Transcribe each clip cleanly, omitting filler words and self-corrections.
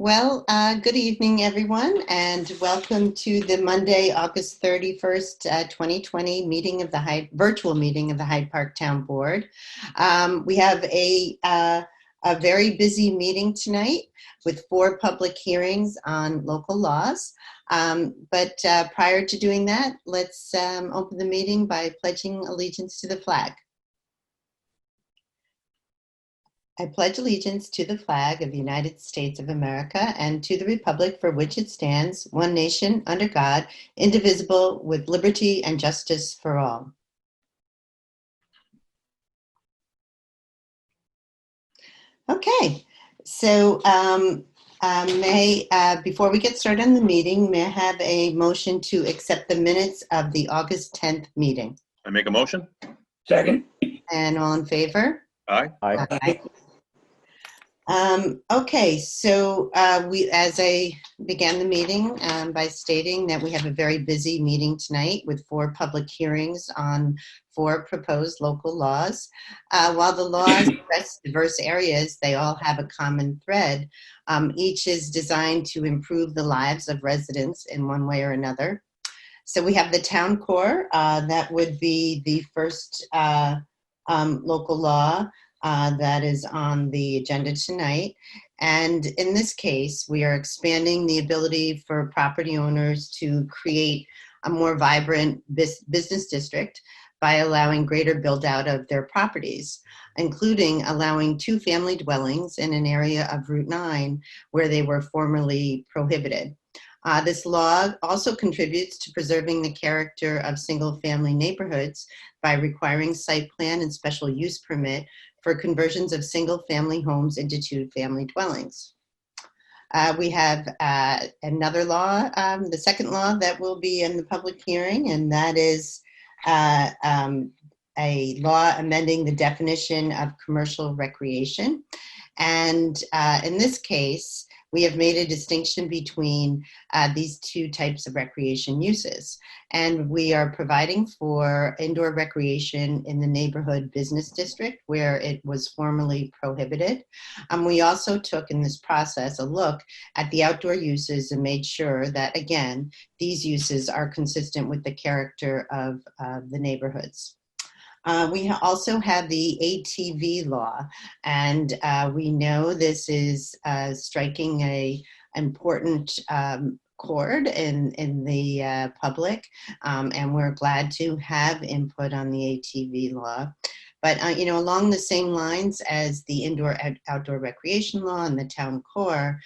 Good evening, everyone, and welcome to the Monday, August 31st, 2020 meeting of the virtual meeting of the Hyde Park Town Board. We have a very busy meeting tonight with 4 public hearings on local laws. But prior to doing that, let's open the meeting by pledging allegiance to the flag. I pledge allegiance to the flag of the United States of America and to the republic for which it stands, one nation, under God, indivisible, with liberty and justice for all. Okay, so before we get started on the meeting, may I have a motion to accept the minutes of the August 10th meeting? I make a motion. Second. And all in favor? Aye. Aye. Okay, so as I began the meeting by stating that we have a very busy meeting tonight with 4 public hearings on 4 proposed local laws. While the laws address diverse areas, they all have a common thread. Each is designed to improve the lives of residents in one way or another. So we have the town core, that would be the first local law that is on the agenda tonight. And in this case, we are expanding the ability for property owners to create a more vibrant business district by allowing greater build out of their properties, including allowing 2 family dwellings in an area of Route 9 where they were formerly prohibited. This law also contributes to preserving the character of single-family neighborhoods by requiring site plan and special use permit for conversions of single-family homes into 2-family dwellings. We have another law, the second law that will be in the public hearing, and that is a law amending the definition of commercial recreation. And in this case, we have made a distinction between these 2 types of recreation uses. And we are providing for indoor recreation in the neighborhood business district where it was formerly prohibited. We also took in this process a look at the outdoor uses and made sure that, again, these uses are consistent with the character of the neighborhoods. We also have the ATV law, and we know this is striking an important chord in the public, and we're glad to have input on the ATV law. But, along the same lines as the indoor-outdoor recreation law and the town core,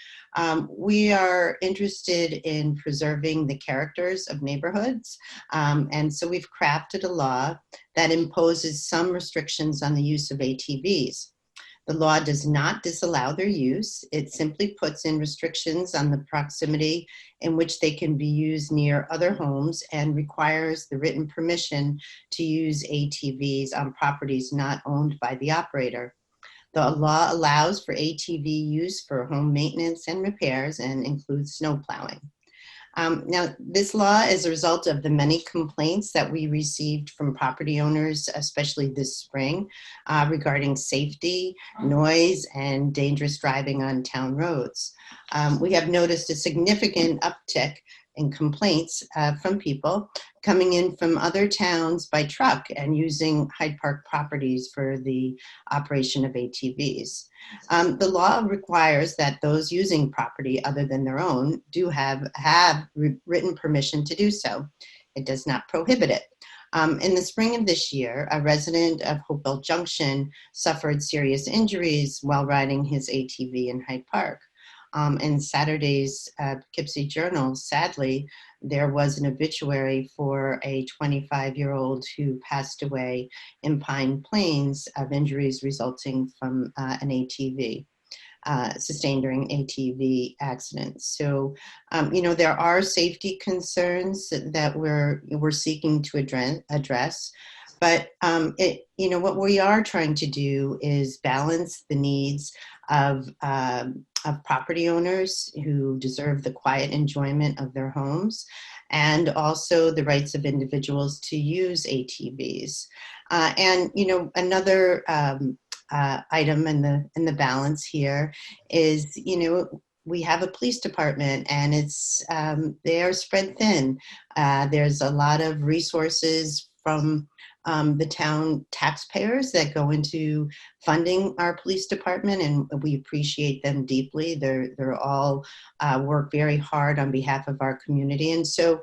we are interested in preserving the characters of neighborhoods. And so we've crafted a law that imposes some restrictions on the use of ATVs. The law does not disallow their use. It simply puts in restrictions on the proximity in which they can be used near other homes and requires the written permission to use ATVs on properties not owned by the operator. The law allows for ATV use for home maintenance and repairs and includes snow plowing. Now, this law is a result of the many complaints that we received from property owners, especially this spring, regarding safety, noise, and dangerous driving on town roads. We have noticed a significant uptick in complaints from people coming in from other towns by truck and using Hyde Park properties for the operation of ATVs. The law requires that those using property other than their own do have written permission to do so. It does not prohibit it. In the spring of this year, a resident of Hopewell Junction suffered serious injuries while riding his ATV in Hyde Park. In Saturday's Poughkeepsie Journal, sadly, there was an obituary for a 25-year-old who passed away in Pine Plains of injuries resulting from an ATV, sustained during ATV accidents. So, there are safety concerns that we're seeking to address. But what we are trying to do is balance the needs of property owners who deserve the quiet enjoyment of their homes, and also the rights of individuals to use ATVs. Another item in the balance here is, we have a police department, and they are spread thin. There's a lot of resources from the town taxpayers that go into funding our police department, and we appreciate them deeply. They're all work very hard on behalf of our community. And so,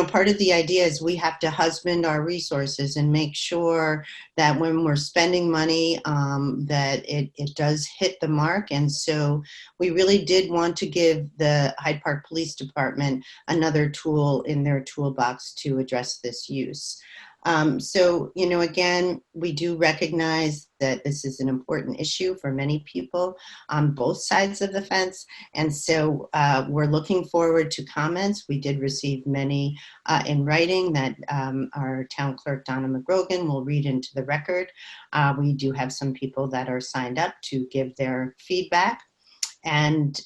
part of the idea is we have to husband our resources and make sure that when we're spending money, that it does hit the mark. And so we really did want to give the Hyde Park Police Department another tool in their toolbox to address this use. So, again, we do recognize that this is an important issue for many people on both sides of the fence. And so we're looking forward to comments. We did receive many in writing that our town clerk, Donna McGrogan, will read into the record. We do have some people that are signed up to give their feedback. And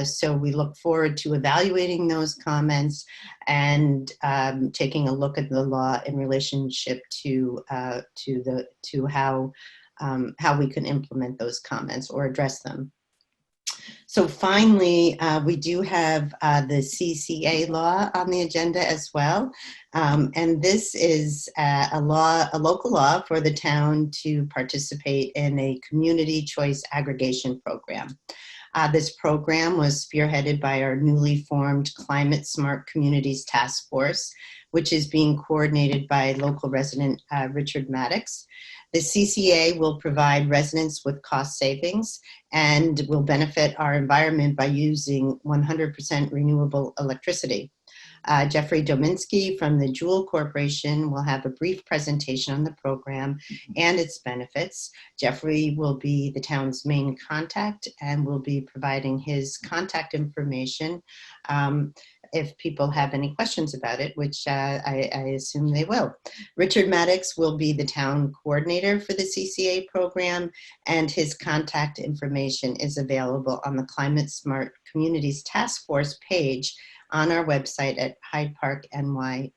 so we look forward to evaluating those comments and taking a look at the law in relationship to how we can implement those comments or address them. So finally, we do have the CCA law on the agenda as well. And this is a local law for the town to participate in a community choice aggregation program. This program was spearheaded by our newly formed Climate Smart Communities Task Force, which is being coordinated by local resident Richard Maddox. The CCA will provide residents with cost savings and will benefit our environment by using 100% renewable electricity. Jeffrey Dominski from the Jewel Corporation will have a brief presentation on the program and its benefits. Jeffrey will be the town's main contact and will be providing his contact information if people have any questions about it, which I assume they will. Richard Maddox will be the town coordinator for the CCA program, and his contact information is available on the Climate Smart Communities Task Force page on our website at hydeparkny.us.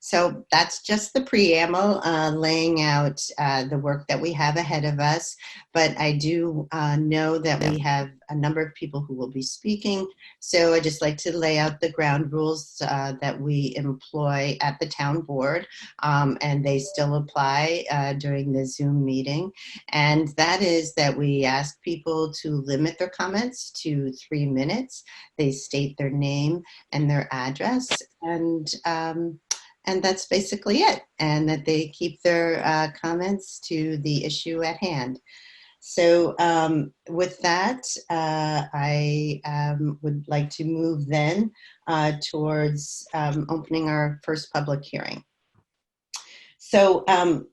So that's just the preamble laying out the work that we have ahead of us. But I do know that we have a number of people who will be speaking. So I just like to lay out the ground rules that we employ at the town board, and they still apply during the Zoom meeting. And that is that we ask people to limit their comments to 3 minutes. They state their name and their address, and that's basically it, and that they keep their comments to the issue at hand. So with that, I would like to move then towards opening our first public hearing. So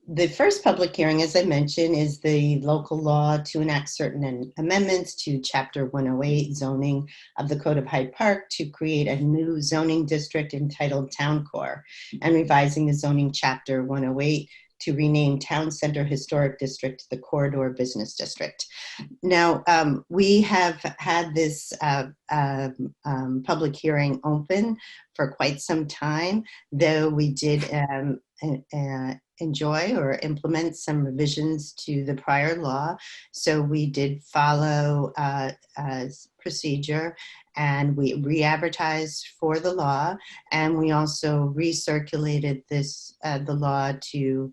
the first public hearing, as I mentioned, is the local law to enact certain amendments to Chapter 108 zoning of the Code of Hyde Park to create a new zoning district entitled Town Core, and revising the zoning Chapter 108 to rename Town Center Historic District the Corridor Business District. Now, we have had this public hearing open for quite some time, though we did enjoy or implement some revisions to the prior law. So we did follow procedure, and we re-advertised for the law, and we also recirculated the law to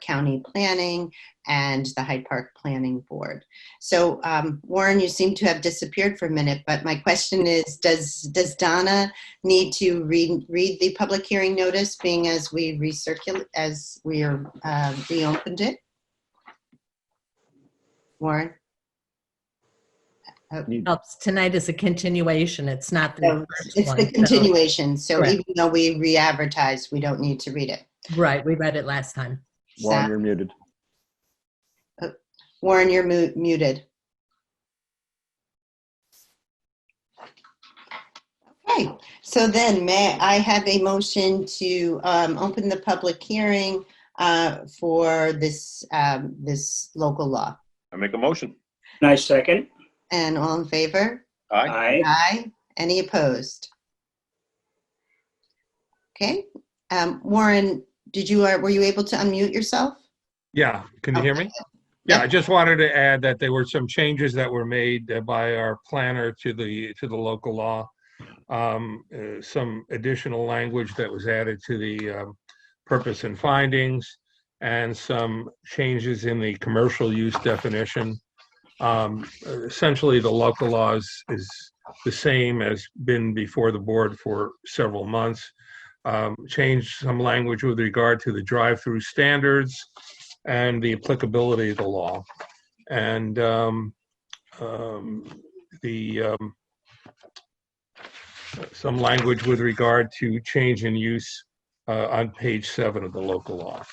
county planning and the Hyde Park Planning Board. So Warren, you seem to have disappeared for a minute, but my question is, does Donna need to read the public hearing notice, being as we reopened it? Warren? Helps. Tonight is a continuation. It's not the first it's one. The continuation. So correct. Even though we re-advertised, we don't need to read it. Right. We read it last time. Warren, you're muted. Warren, you're muted. Okay. So then may I have a motion to open the public hearing for this local law? I make a motion. Nice second. And all in favor? Aye. Aye. Aye. Any opposed? Okay. Warren, were you able to unmute yourself? Yeah, can you hear me? Yeah, I just wanted to add that there were some changes that were made by our planner to the local law. Some additional language that was added to the purpose and findings, and some changes in the commercial use definition. Essentially, the local law is the same as been before the board for several months. Changed some language with regard to the drive-through standards and the applicability of the law. And some language with regard to change in use on page 7 of the local law.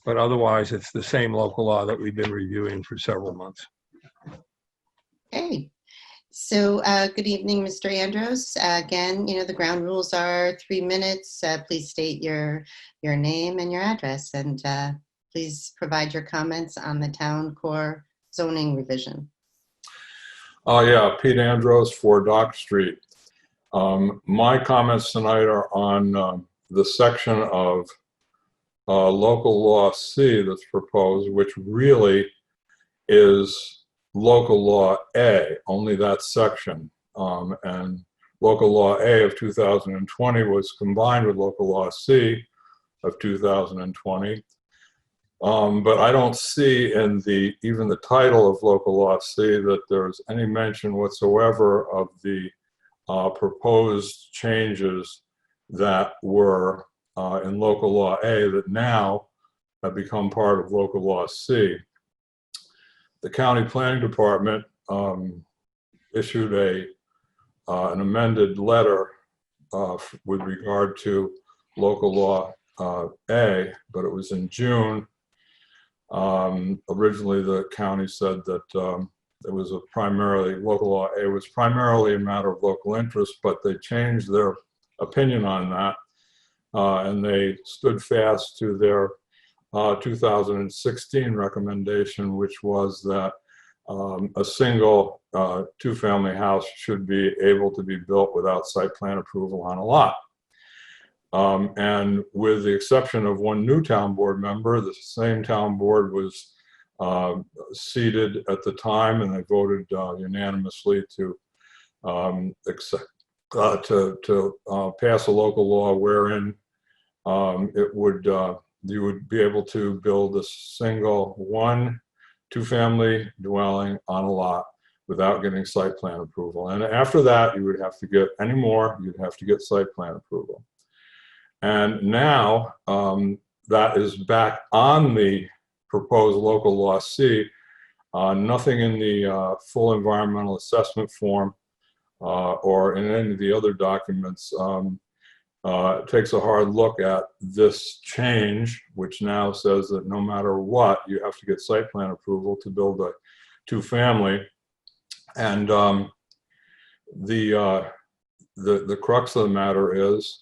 But otherwise, it's the same local law that we've been reviewing for several months. Okay. So good evening, Mr. Andros. Again, the ground rules are 3 minutes. Please state your name and your address, and please provide your comments on the town core zoning revision. Yeah, Pete Andros, 4 Dock Street. My comments tonight are on the section of local law C that's proposed, which really is local law A, only that section. And local law A of 2020 was combined with local law C of 2020. But I don't see in even the title of local law C that there's any mention whatsoever of the proposed changes that were in local law A that now have become part of local law C. The county planning department issued an amended letter with regard to local law A, but it was in June. Originally, the county said that it was local law A was primarily a matter of local interest, but they changed their opinion on that, and they stood fast to their 2016 recommendation, which was that a single 2-family house should be able to be built without site plan approval on a lot. And with the exception of one new town board member, the same town board was seated at the time, and they voted unanimously to pass a local law wherein you would be able to build a single 2-family dwelling on a lot without getting site plan approval. And after that, you would have to get any more, you'd have to get site plan approval. And now that is back on the proposed local law C. Nothing in the full environmental assessment form or in any of the other documents takes a hard look at this change, which now says that no matter what, you have to get site plan approval to build a 2-family. And the crux of the matter is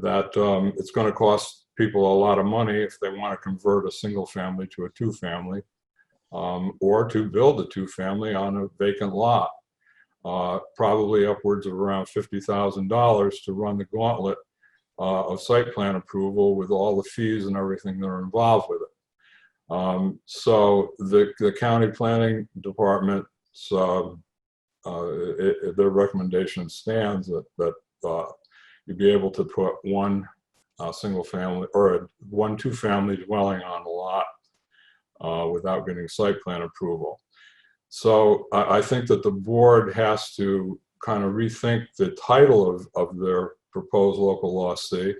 that it's going to cost people a lot of money if they want to convert a single family to a 2-family, or to build a 2-family on a vacant lot. Probably upwards of around $50,000 to run the gauntlet of site plan approval with all the fees and everything that are involved with it. So the county planning department's their recommendation stands that you'd be able to put one single family or one 2-family dwelling on a lot without getting site plan approval. So I think that the board has to kind of rethink the title of their proposed local law C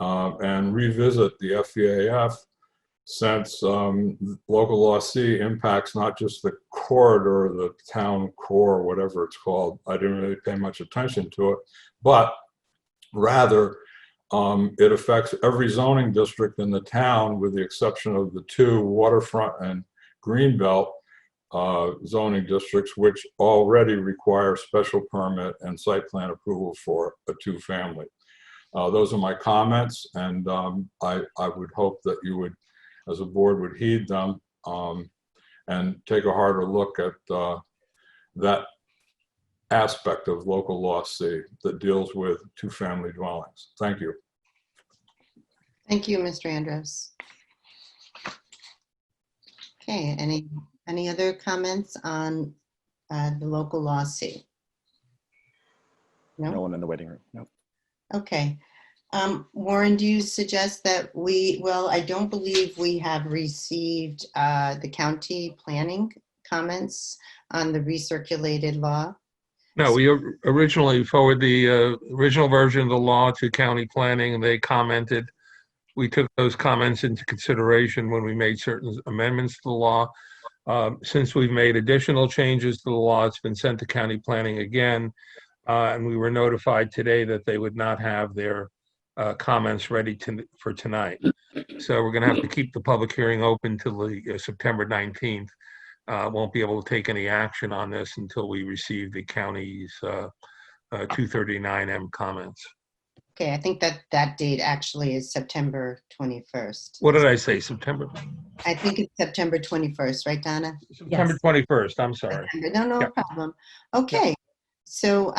and revisit the FEAF, since local law C impacts not just the corridor, the town core, whatever it's called. I didn't really pay much attention to it, but rather it affects every zoning district in the town with the exception of the 2 waterfront and greenbelt zoning districts, which already require special permit and site plan approval for a 2-family. Those are my comments, and I would hope that you would, as a board, would heed them and take a harder look at that aspect of local law C that deals with 2-family dwellings. Thank you. Thank you, Mr. Andros. Okay, any other comments on the local law C? No one in the waiting room. No. Okay. Warren, do you suggest that I don't believe we have received the county planning comments on the recirculated law. No, we originally forwarded the original version of the law to county planning, and they commented. We took those comments into consideration when we made certain amendments to the law. Since we've made additional changes to the law, it's been sent to county planning again, and we were notified today that they would not have their comments ready for tonight. So we're going to have to keep the public hearing open till the September 19th. Won't be able to take any action on this until we receive the county's 239M comments. Okay, I think that date actually is September 21st. What did I say, September? I think it's September 21st, right, Donna? September 21st, I'm sorry. No Yeah. problem. Okay, so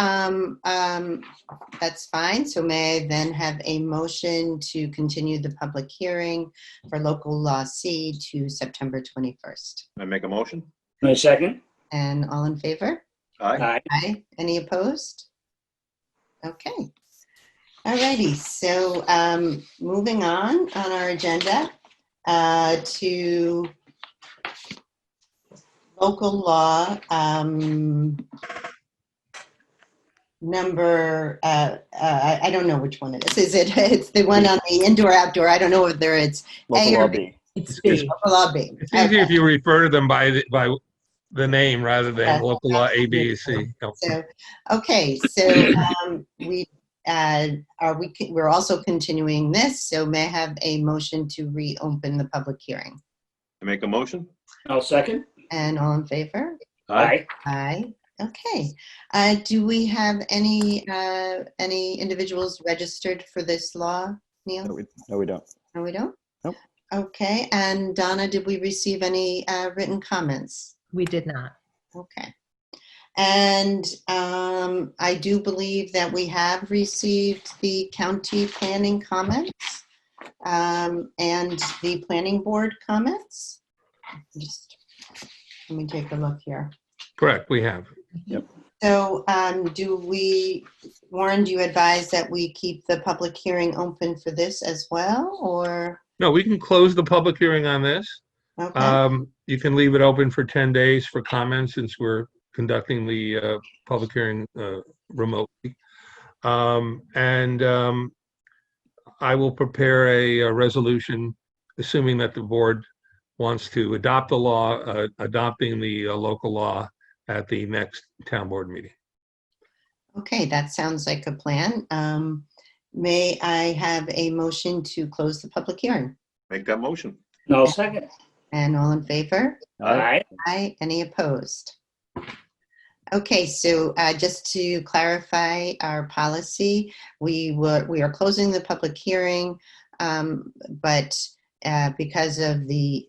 that's fine. So may I then have a motion to continue the public hearing for local law C to September 21st? I make a motion? My second. And all in favor? Aye. Aye. Aye. Any opposed? Okay. Alrighty, so moving on our agenda to local law number, I don't know which one it is. It's the one on the indoor outdoor. I don't know whether it's Local A law or B. It's It's- B. local law B. It's easier Okay. if you refer to them by the name rather than Yes, local law A, B, C. So, okay, so we're also continuing this. So may I have a motion to reopen the public hearing? I make a motion? I'll second. And all in favor? Aye. Aye. Okay. Do we have any individuals registered for this law, Neil? No, we don't. No, we don't? Nope. Okay. And Donna, did we receive any written comments? We did not. Okay. And I do believe that we have received the county planning comments and the planning board comments. Just let me take a look here. Correct, we have. So Warren, do you advise that we keep the public hearing open for this as well, or? No, we can close the public hearing on this. Okay. You can leave it open for 10 days for comments since we're conducting the public hearing remotely. I will prepare a resolution, assuming that the board wants to adopt the law, adopting the local law at the next town board meeting. Okay, that sounds like a plan. May I have a motion to close the public hearing? Make that motion. I'll second. And all in favor? Aye. Aye. Any opposed? Okay, so just to clarify our policy, we are closing the public hearing, but because of the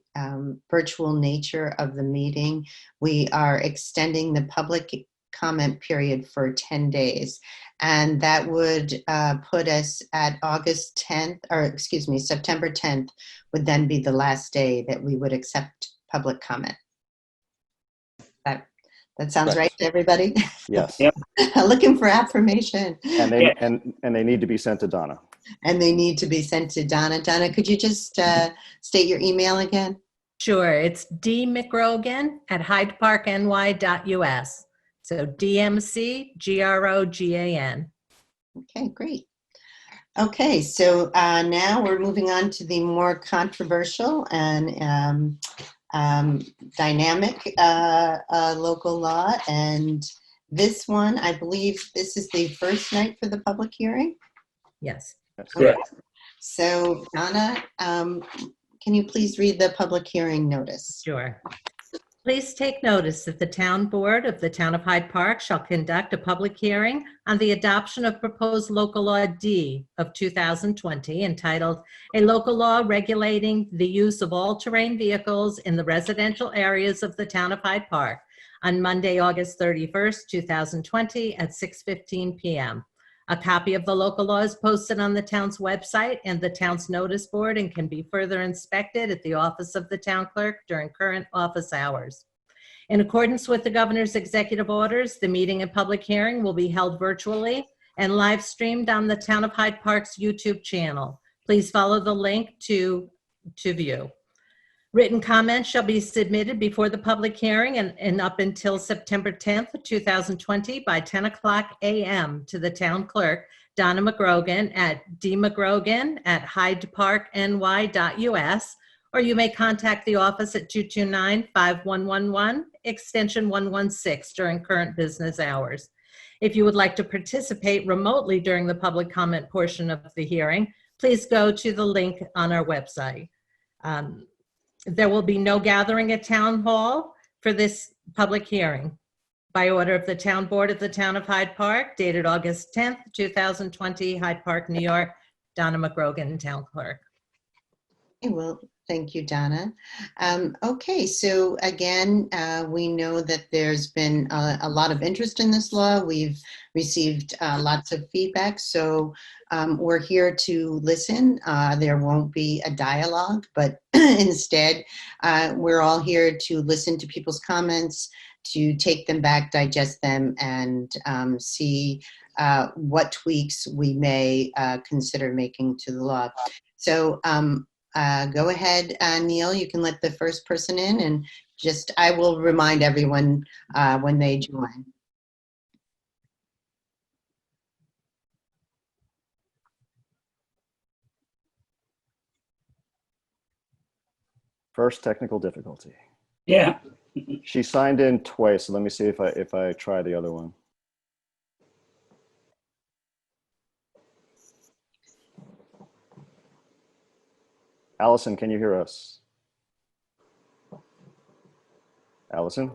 virtual nature of the meeting, we are extending the public comment period for 10 days. And that would put us at September 10th would then be the last day that we would accept public comment. That sounds right to everybody? Yes. Yep. Looking for affirmation. And they need to be sent to Donna. And they need to be sent to Donna. Donna, could you just state your email again? Sure, it's dmcgrogan@hydeparkny.us. So DMCGROGAN. Okay, great. Okay, so now we're moving on to the more controversial and dynamic local law. And this one, I believe this is the first night for the public hearing. Yes. That's Correct. So Donna, can you please read the public hearing notice? Sure. Please take notice that the Town Board of the Town of Hyde Park shall conduct a public hearing on the adoption of proposed local law D of 2020 entitled A Local Law Regulating the Use of All-Terrain Vehicles in the Residential Areas of the Town of Hyde Park on Monday, August 31st, 2020 at 6:15 p.m. A copy of the local law is posted on the town's website and the town's notice board and can be further inspected at the office of the town clerk during current office hours. In accordance with the governor's executive orders, the meeting and public hearing will be held virtually and live streamed on the Town of Hyde Park's YouTube channel. Please follow the link to view. Written comments shall be submitted before the public hearing and up until September 10th, 2020 by 10 o'clock a.m. to the town clerk, Donna McGrogan, at dmcgrogan@hydeparkny.us, or you may contact the office at 229-5111, extension 116 during current business hours. If you would like to participate remotely during the public comment portion of the hearing, please go to the link on our website. There will be no gathering at Town Hall for this public hearing. By order of the Town Board of the Town of Hyde Park, dated August 10th, 2020, Hyde Park, New York, Donna McGrogan, Town Clerk. Okay, well, thank you, Donna. Okay, so again, we know that there's been a lot of interest in this law. We've received lots of feedback, so we're here to listen. There won't be a dialogue, but instead, we're all here to listen to people's comments, to take them back, digest them, and see what tweaks we may consider making to the law. So go ahead, Neil, you can let the first person in, and I will remind everyone when they join. First technical difficulty. Yeah. She signed in twice, so let me see if I try the other one. Allison, can you hear us? Allison?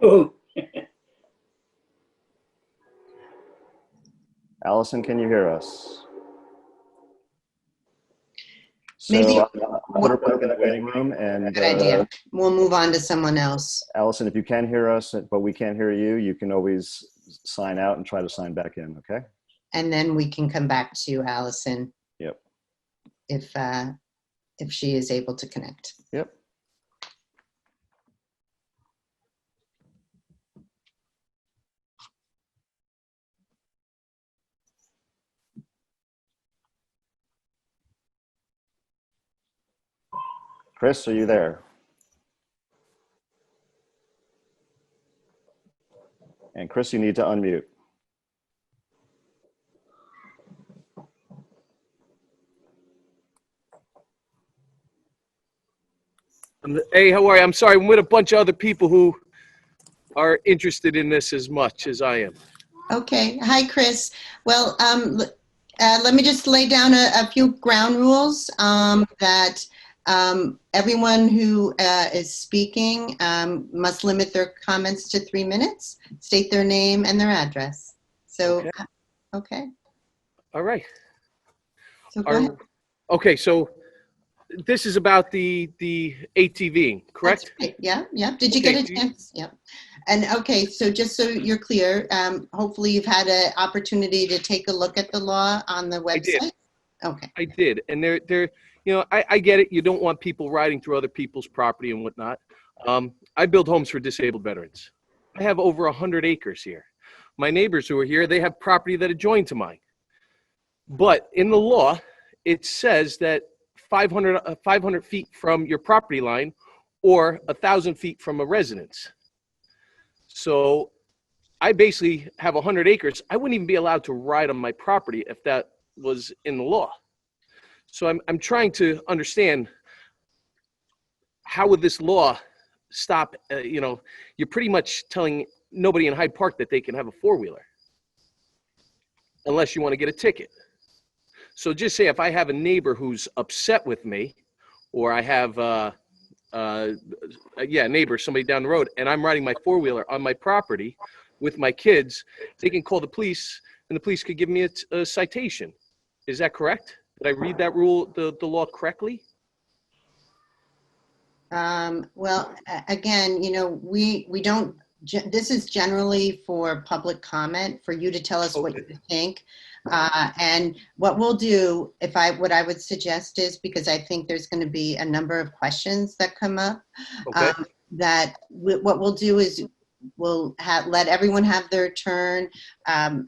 Oh, Allison, can you hear us? Maybe- So I'll put her back in the waiting room, and Good idea. We'll move on to someone else. Allison, if you can hear us, but we can't hear you, you can always sign out and try to sign back in, okay? And then we can come back to Allison. Yep. If she is able to connect. Yep. Chris, are you there? And Chris, you need to unmute. Hey, how are you? I'm sorry, I'm with a bunch of other people who are interested in this as much as I am. Okay. Hi, Chris. Well, let me just lay down a few ground rules that everyone who is speaking must limit their comments to 3 minutes, state their name and their address. So, okay. All right. So go ahead. Okay, so this is about the ATV, correct? That's right. Yeah, yeah. Did you get a chance? Yeah. And okay, so just so you're clear, hopefully you've had an opportunity to take a look at the law on the website. I did. Okay. I did, and they're you know, I get it. You don't want people riding through other people's property and whatnot. I build homes for disabled veterans. I have over 100 acres here. My neighbors who are here, they have property that adjoin to mine. But in the law, it says that 500 feet from your property line or 1,000 feet from a residence. So I basically have 100 acres. I wouldn't even be allowed to ride on my property if that was in the law. So I'm trying to understand, how would this law stop, you know, you're pretty much telling nobody in Hyde Park that they can have a four-wheeler unless you want to get a ticket. So just say if I have a neighbor who's upset with me, or I have, a neighbor, somebody down the road, and I'm riding my four-wheeler on my property with my kids, they can call the police, and the police could give me a citation. Is that correct? Did I read that rule, the law correctly? Well, again, we don't, this is generally for public comment, for you to tell us what you think. And what we'll do, what I would suggest is, because I think there's going to be a number of questions that come up, Okay. what we'll do is we'll let everyone have their turn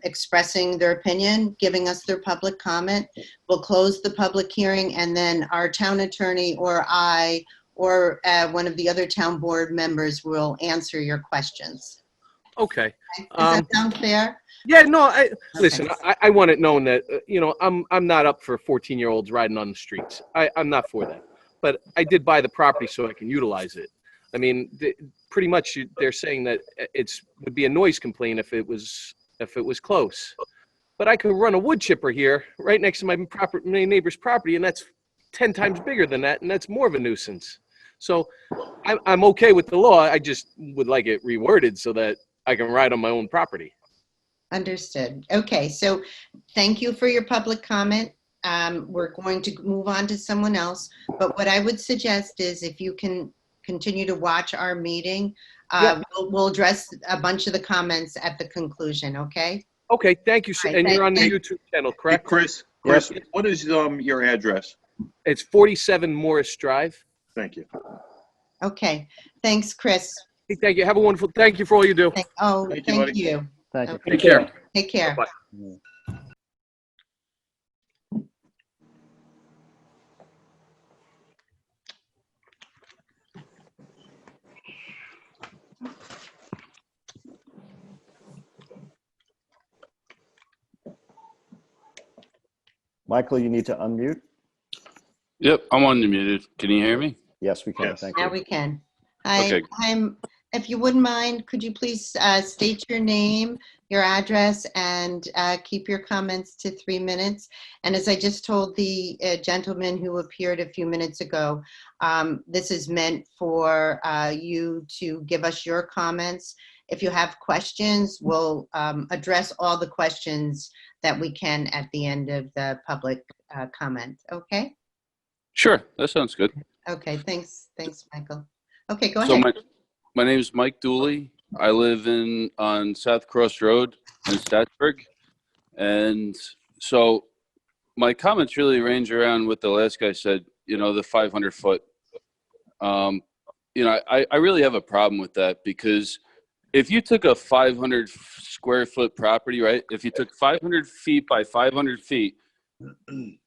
expressing their opinion, giving us their public comment. We'll close the public hearing, and then our town attorney or I or one of the other town board members will answer your questions. Okay. Does that sound fair? Yeah, no, listen, I want it known that, I'm not up for 14-year-olds riding on the streets. I'm not for that. But I did buy the property so I can utilize it. I mean, pretty much they're saying that would be a noise complaint if it was close. But I could run a wood chipper here right next to my neighbor's property, and that's 10 times bigger than that, and that's more of a nuisance. So I'm okay with the law. I just would like it reworded so that I can ride on my own property. Understood. Okay, so thank you for your public comment. We're going to move on to someone else, but what I would suggest is if you can continue to watch our meeting, we'll address a bunch of the comments at the conclusion, okay? Okay, thank you. Right, And you're on the thank- YouTube channel, Hey, correct? Chris, Yes. what is your address? It's 47 Morris Drive. Thank you. Okay, thanks, Chris. Hey, thank you. Have a wonderful, thank you for all you do. Thank you, Thank buddy. you. Thank you. Okay, Take care. Take care. Bye-bye. Michael, you need to unmute. Yep, I'm unmuted. Can you hear me? Yes, we can. Yes. Thank Now you. we can. Hi, Okay. if you wouldn't mind, could you please state your name, your address, and keep your comments to 3 minutes? And as I just told the gentleman who appeared a few minutes ago, this is meant for you to give us your comments. If you have questions, we'll address all the questions that we can at the end of the public comment. Okay? Sure, that sounds good. Okay, thanks, Michael. Okay, go So ahead. my name is Mike Dooley. I live on South Cross Road in Statsburg. And so my comments really range around what the last guy said, the 500 foot. I really have a problem with that because if you took a 500 square foot property, right? If you took 500 feet by 500 feet,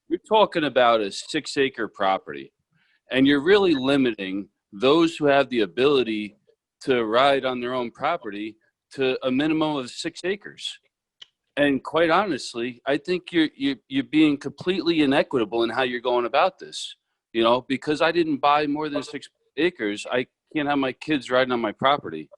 you're talking about a 6-acre property, and you're really limiting those who have the ability to ride on their own property to a minimum of 6 acres. And quite honestly, I think you're being completely inequitable in how you're going about this. Because I didn't buy more than 6 acres, I can't have my kids riding on my property.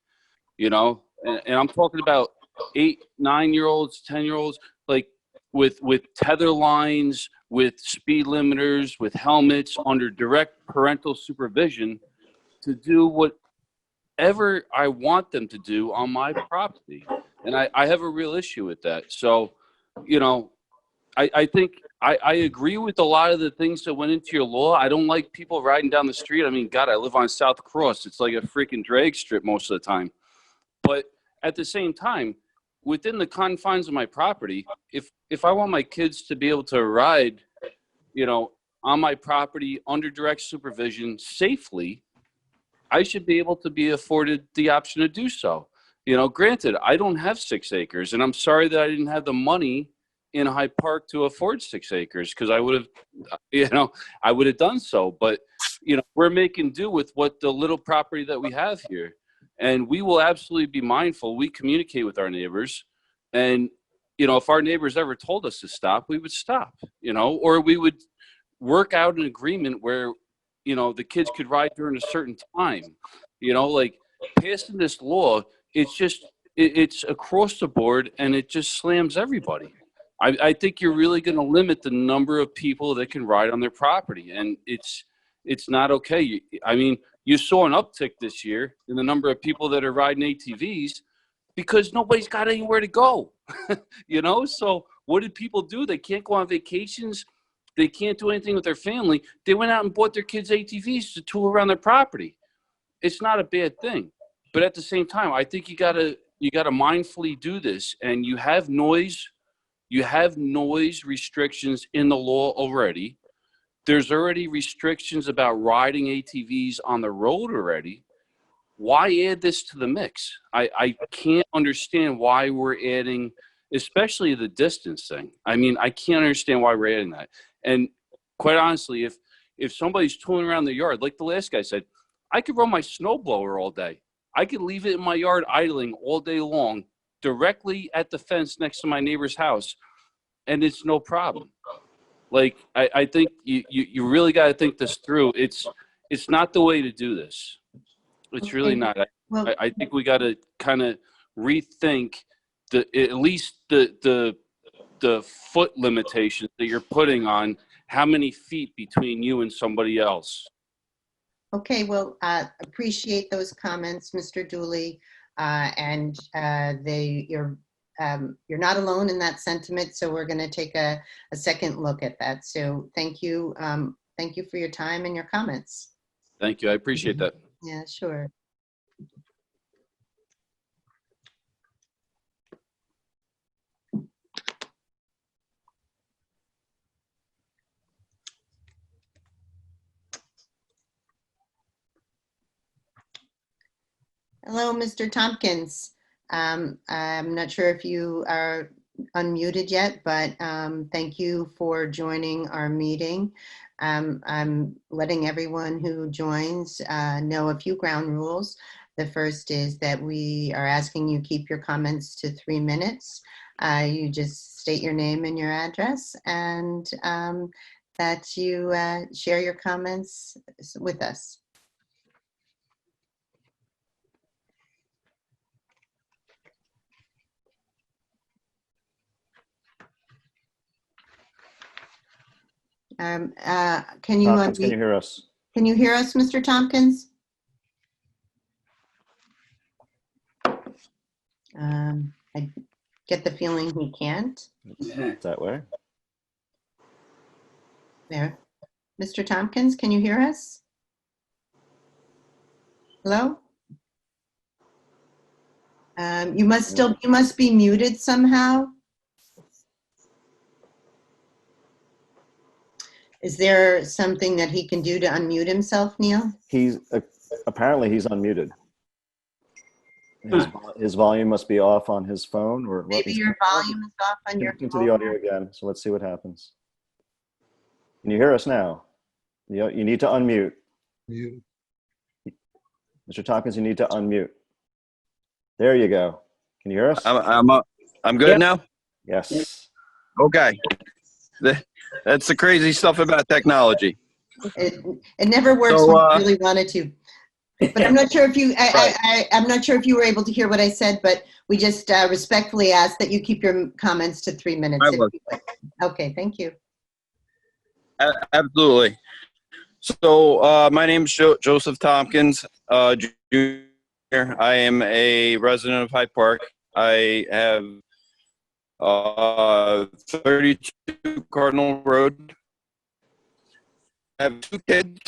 And I'm talking about 8, 9-year-olds, 10-year-olds, like with tether lines, with speed limiters, with helmets, under direct parental supervision to do whatever I want them to do on my property. And I have a real issue with that. So, I think I agree with a lot of the things that went into your law. I don't like people riding down the street. I mean, God, I live on South Cross. It's like a freaking drag strip most of the time. But at the same time, within the confines of my property, if I want my kids to be able to ride, on my property under direct supervision safely, I should be able to be afforded the option to do so. Granted, I don't have 6 acres, and I'm sorry that I didn't have the money in Hyde Park to afford 6 acres because I would have done so. But, we're making do with what the little property that we have here. And we will absolutely be mindful. We communicate with our neighbors. And, if our neighbors ever told us to stop, we would stop, or we would work out an agreement where, the kids could ride during a certain time. Like passing this law, it's across the board and it just slams everybody. I think you're really going to limit the number of people that can ride on their property. And it's not okay. You saw an uptick this year in the number of people that are riding ATVs because nobody's got anywhere to go. So what did people do? They can't go on vacations They can't do anything with their family. They went out and bought their kids ATVs to tool around their property. It's not a bad thing. But at the same time, I think you gotta mindfully do this. And you have noise restrictions in the law already. There's already restrictions about riding ATVs on the road already. Why add this to the mix? I can't understand why we're adding, especially the distance thing. I mean, I can't understand why we're adding that. And quite honestly, if somebody's tooling around the yard, like the last guy said, I could run my snowblower all day. I could leave it in my yard idling all day long, directly at the fence next to my neighbor's house, and it's no problem. Like, I think you really got to think this through. It's not the way to do this. It's really not. I think we got to kind of rethink at least the foot limitations that you're putting on how many feet between you and somebody else. Okay, well, appreciate those comments, Mr. Dooley, and you're not alone in that sentiment. So we're going to take a second look at that. So thank you for your time and your comments. Thank you. I appreciate that. Yeah, sure. Hello, Mr. Tompkins. I'm not sure if you are unmuted yet, but thank you for joining our meeting. I'm letting everyone who joins know a few ground rules. The first is that we are asking you keep your comments to 3 minutes. You just state your name and your address, and that you share your comments with us. Can you Tompkins, can you hear us? Can you hear us, Mr. Tompkins? I get the feeling he can't. It's that way. There. Mr. Tompkins, can you hear us? Hello? You must be muted somehow. Is there something that he can do to unmute himself, Neil? Apparently he's unmuted. His volume must be off on his phone, or Maybe your volume is off on your phone. phone. To the audio again. So let's see what happens. Can you hear us now? You need to unmute. Mr. Tompkins, you need to unmute. There you go. Can you hear us? I'm good now? Yes. Okay. That's the crazy stuff about technology. It never works when you really wanted to. But I'm not sure if you I'm not sure if you were able to hear what I said, but we just respectfully ask that you keep your comments to 3 minutes. Okay, thank you. Absolutely. So my name is Joseph Tompkins, Jr. I am a resident of Hyde Park. I have 32 Cardinal Road. I have 2 kids,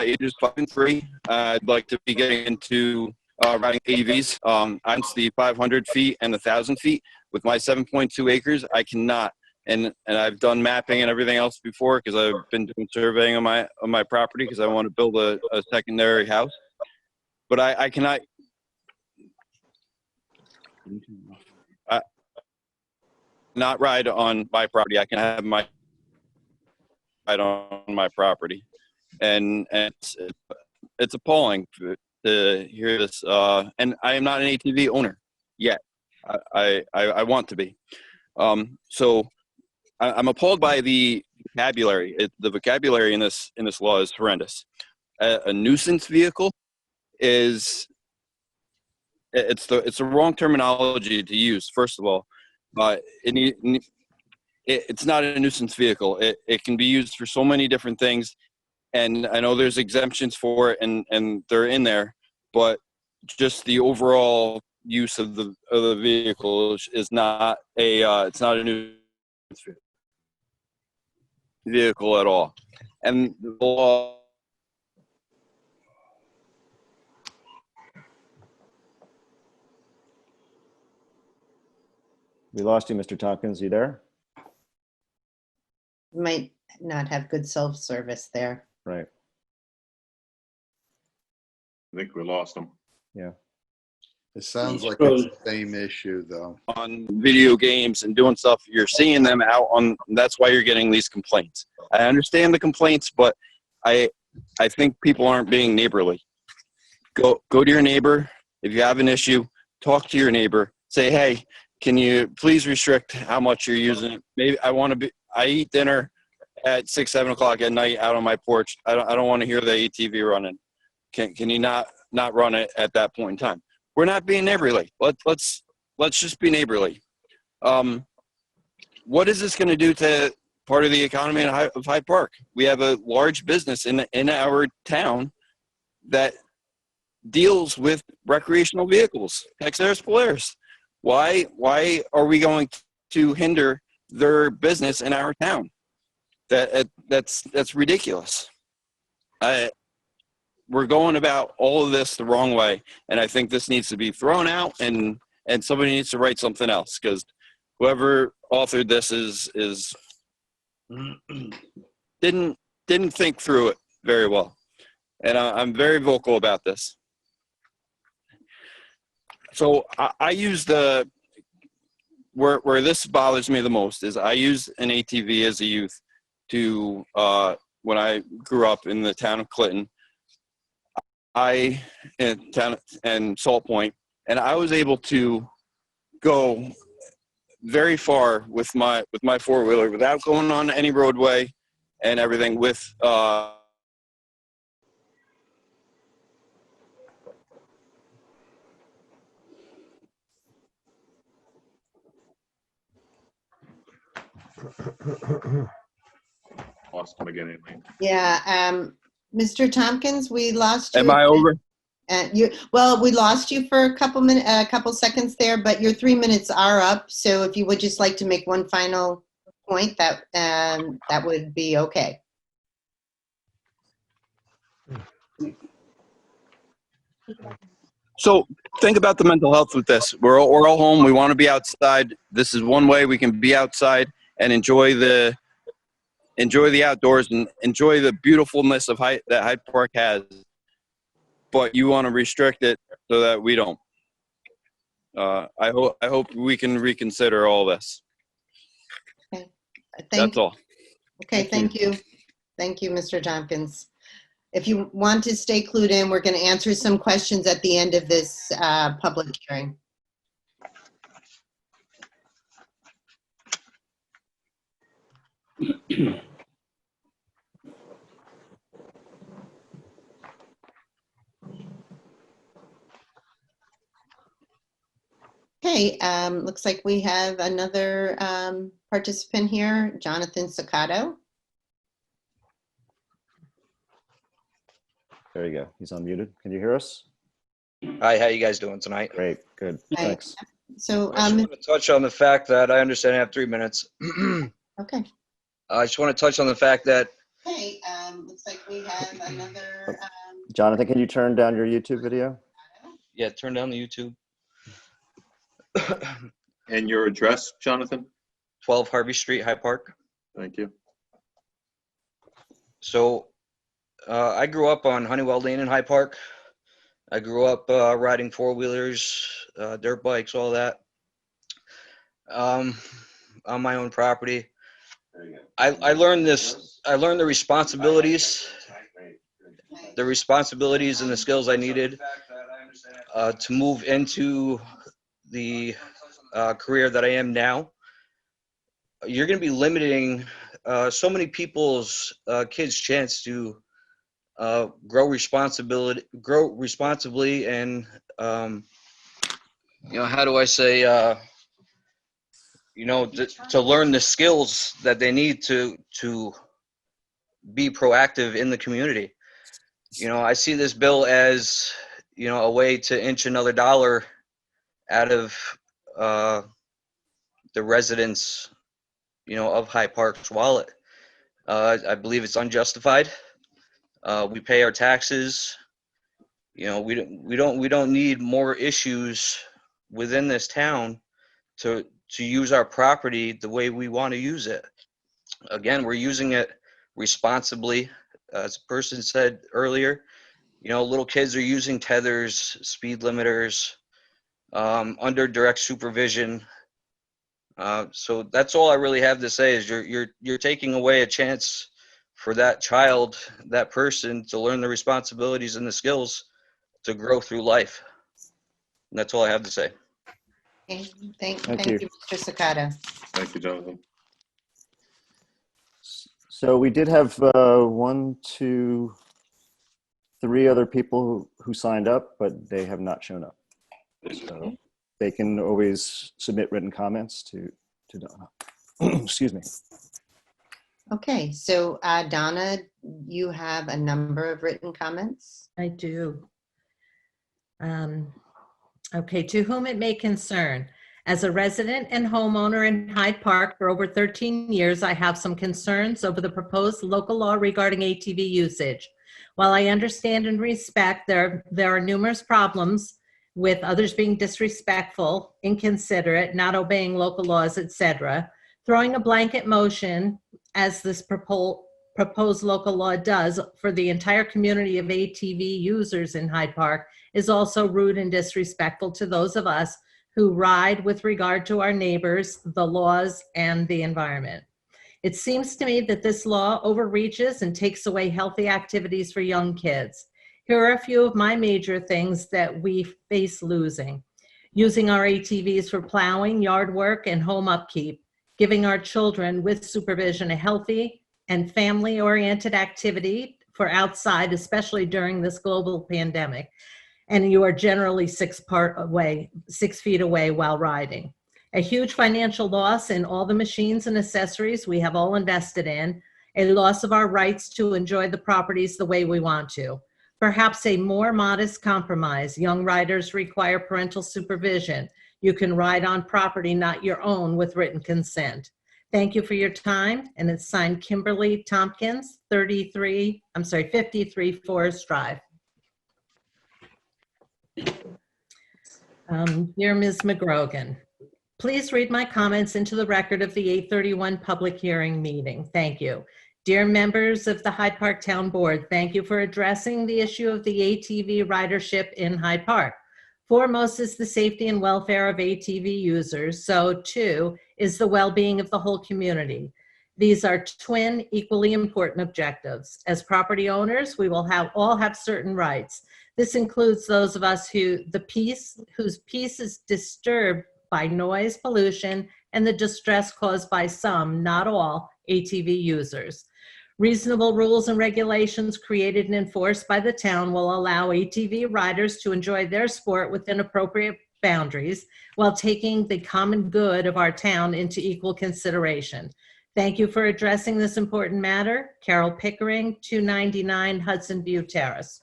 ages 5 and 3. I'd like to be getting into riding ATVs. I'm the 500 feet and 1,000 feet. With my 7.2 acres, I cannot. And I've done mapping and everything else before because I've been doing surveying on my property because I want to build a secondary house. But I cannot. Not ride on my property. I can have my ride on my property, and it's appalling to hear this. And I am not an ATV owner yet. I want to be. So I'm appalled by the vocabulary. The vocabulary in this law is horrendous. A nuisance vehicle is it's the wrong terminology to use. First of all, it's not a nuisance vehicle. It can be used for so many different things, and I know there's exemptions for it, and they're in there, but just the overall use of the vehicle is not it's not a nuisance vehicle. vehicle at all. And the law, We lost you, Mr. Tompkins. You there? Might not have good self-service there. Right. I think we lost them. Yeah. It sounds like it's the same issue, though. on video games and doing stuff, you're seeing them out on, that's why you're getting these complaints. I understand the complaints, but I think people aren't being neighborly. Go to your neighbor. If you have an issue, talk to your neighbor. Say, hey, can you please restrict how much you're using it? Maybe I eat dinner at 6, 7 o'clock at night out on my porch. I don't want to hear the ATV running. Can you not run it at that point in time? We're not being neighborly. Let's just be neighborly. What is this going to do to part of the economy of Hyde Park? We have a large business in our town that deals with recreational vehicles, Texas Polaris. Why are we going to hinder their business in our town? That's ridiculous. We're going about all of this the wrong way, and I think this needs to be thrown out, and somebody needs to write something else, because whoever authored this is didn't think through it very well, and I'm very vocal about this. So I use where this bothers me the most is I used an ATV as a youth to when I grew up in the town of Clinton. And Salt Point, and I was able to go very far with my four-wheeler without going on any roadway and everything with Lost them again. Yeah, Mr. Tompkins, we lost you. Am I over? We lost you for a couple seconds there, but your 3 minutes are up. So if you would just like to make one final point, that would be okay. So think about the mental health with this. We're all home. We want to be outside. This is one way we can be outside and enjoy the outdoors and enjoy the beautifulness of that Hyde Park has. But you want to restrict it so that we don't. I hope we can reconsider all this. Okay. That's all. Okay, thank you. Thank you, Mr. Tompkins. If you want to stay clued in, we're going to answer some questions at the end of this public hearing. Okay, looks like we have another participant here, Jonathan Sakato. There you go. He's unmuted. Can you hear us? Hi, how you guys doing tonight? Great. Good. Hi. Thanks. So, I just want to touch on the fact that I understand I have 3 minutes. okay. I just want to touch on the fact that Okay, looks like we have another. Jonathan, can you turn down your YouTube video? yeah, turn down the YouTube. And your address, Jonathan? 12 Harvey Street, Hyde Park. Thank you. So I grew up on Honeywell Lane in Hyde Park. I grew up riding four-wheelers, dirt bikes, all that, on my own property. I learned this. I learned the responsibilities and the skills I needed to move into the career that I am now. You're going to be limiting so many people's kids' chance to grow responsibly, and how do I say, to learn the skills that they need to be proactive in the community. I see this bill as a way to inch another dollar out of the residents of Hyde Park's wallet. I believe it's unjustified. We pay our taxes. You know, we don't need more issues within this town to use our property the way we want to use it. Again, we're using it responsibly. As a person said earlier, you know, little kids are using tethers, speed limiters, under direct supervision. So that's all I really have to say is you're taking away a chance for that child, that person, to learn the responsibilities and the skills to grow through life. And that's all I have to say. Okay, Thank thank you. you, Mr. Sakata. Thank you, Jonathan. So we did have 1, 2, 3 other people who signed up, but they have not shown up. So they can always submit written comments to Donna. Excuse me. Okay, so Donna, you have a number of written comments. I do. Okay, to whom it may concern. As a resident and homeowner in Hyde Park for over 13 years, I have some concerns over the proposed local law regarding ATV usage. While I understand and respect there are numerous problems with others being disrespectful, inconsiderate, not obeying local laws, etc., throwing a blanket motion, as this proposed local law does for the entire community of ATV users in Hyde Park, is also rude and disrespectful to those of us who ride with regard to our neighbors, the laws, and the environment. It seems to me that this law overreaches and takes away healthy activities for young kids. Here are a few of my major things that we face losing. Using our ATVs for plowing, yard work, and home upkeep, giving our children with supervision a healthy and family-oriented activity for outside, especially during this global pandemic, and you are generally 6 feet away while riding. A huge financial loss in all the machines and accessories we have all invested in, a loss of our rights to enjoy the properties the way we want to. Perhaps a more modest compromise. Young riders require parental supervision. You can ride on property not your own with written consent. Thank you for your time, and it's signed Kimberly Tompkins, 53 Forest Drive. Dear Ms. McGrogan, please read my comments into the record of the 8/31 public hearing meeting. Thank you. Dear members of the Hyde Park Town Board, thank you for addressing the issue of the ATV ridership in Hyde Park. Foremost is the safety and welfare of ATV users, so too is the well-being of the whole community. These are twin equally important objectives. As property owners, we will all have certain rights. This includes those of us whose peace is disturbed by noise, pollution, and the distress caused by some, not all, ATV users. Reasonable rules and regulations created and enforced by the town will allow ATV riders to enjoy their sport within appropriate boundaries while taking the common good of our town into equal consideration. Thank you for addressing this important matter. Carol Pickering, 299 Hudson View Terrace.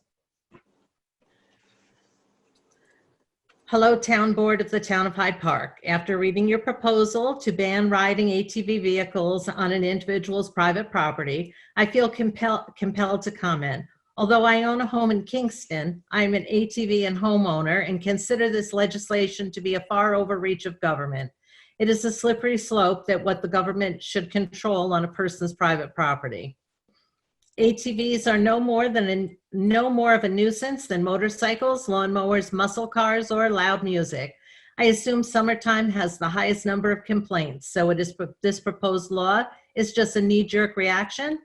Hello, Town Board of the Town of Hyde Park. After reading your proposal to ban riding ATV vehicles on an individual's private property, I feel compelled to comment. Although I own a home in Kingston, I'm an ATV and homeowner and consider this legislation to be a far overreach of government. It is a slippery slope that what the government should control on a person's private property. ATVs are no more of a nuisance than motorcycles, lawnmowers, muscle cars, or loud music. I assume summertime has the highest number of complaints, so this proposed law is just a knee-jerk reaction.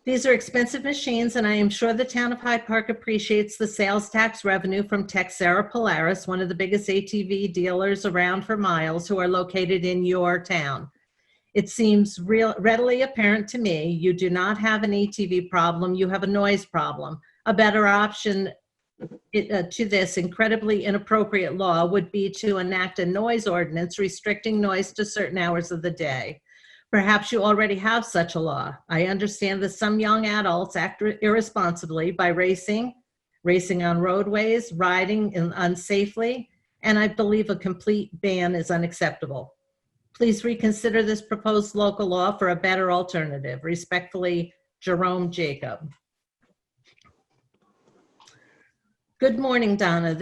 These are expensive machines, and I am sure the town of Hyde Park appreciates the sales tax revenue from Texera Polaris, one of the biggest ATV dealers around for miles, who are located in your town. It seems readily apparent to me you do not have an ATV problem, you have a noise problem. A better option to this incredibly inappropriate law would be to enact a noise ordinance restricting noise to certain hours of the day. Perhaps you already have such a law. I understand that some young adults act irresponsibly by racing on roadways, riding unsafely, and I believe a complete ban is unacceptable. Please reconsider this proposed local law for a better alternative. Respectfully, Jerome Jacob. Good morning, Donna.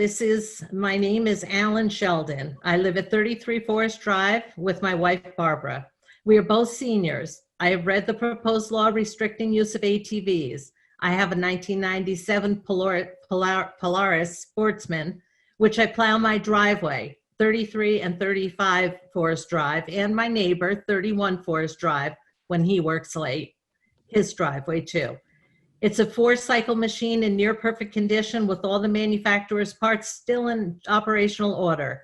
My name is Alan Sheldon. I live at 33 Forest Drive with my wife, Barbara. We are both seniors. I have read the proposed law restricting use of ATVs. I have a 1997 Polaris Sportsman, which I plow my driveway, 33 and 35 Forest Drive, and my neighbor, 31 Forest Drive, when he works late, his driveway too. It's a 4-cycle machine in near perfect condition with all the manufacturer's parts still in operational order.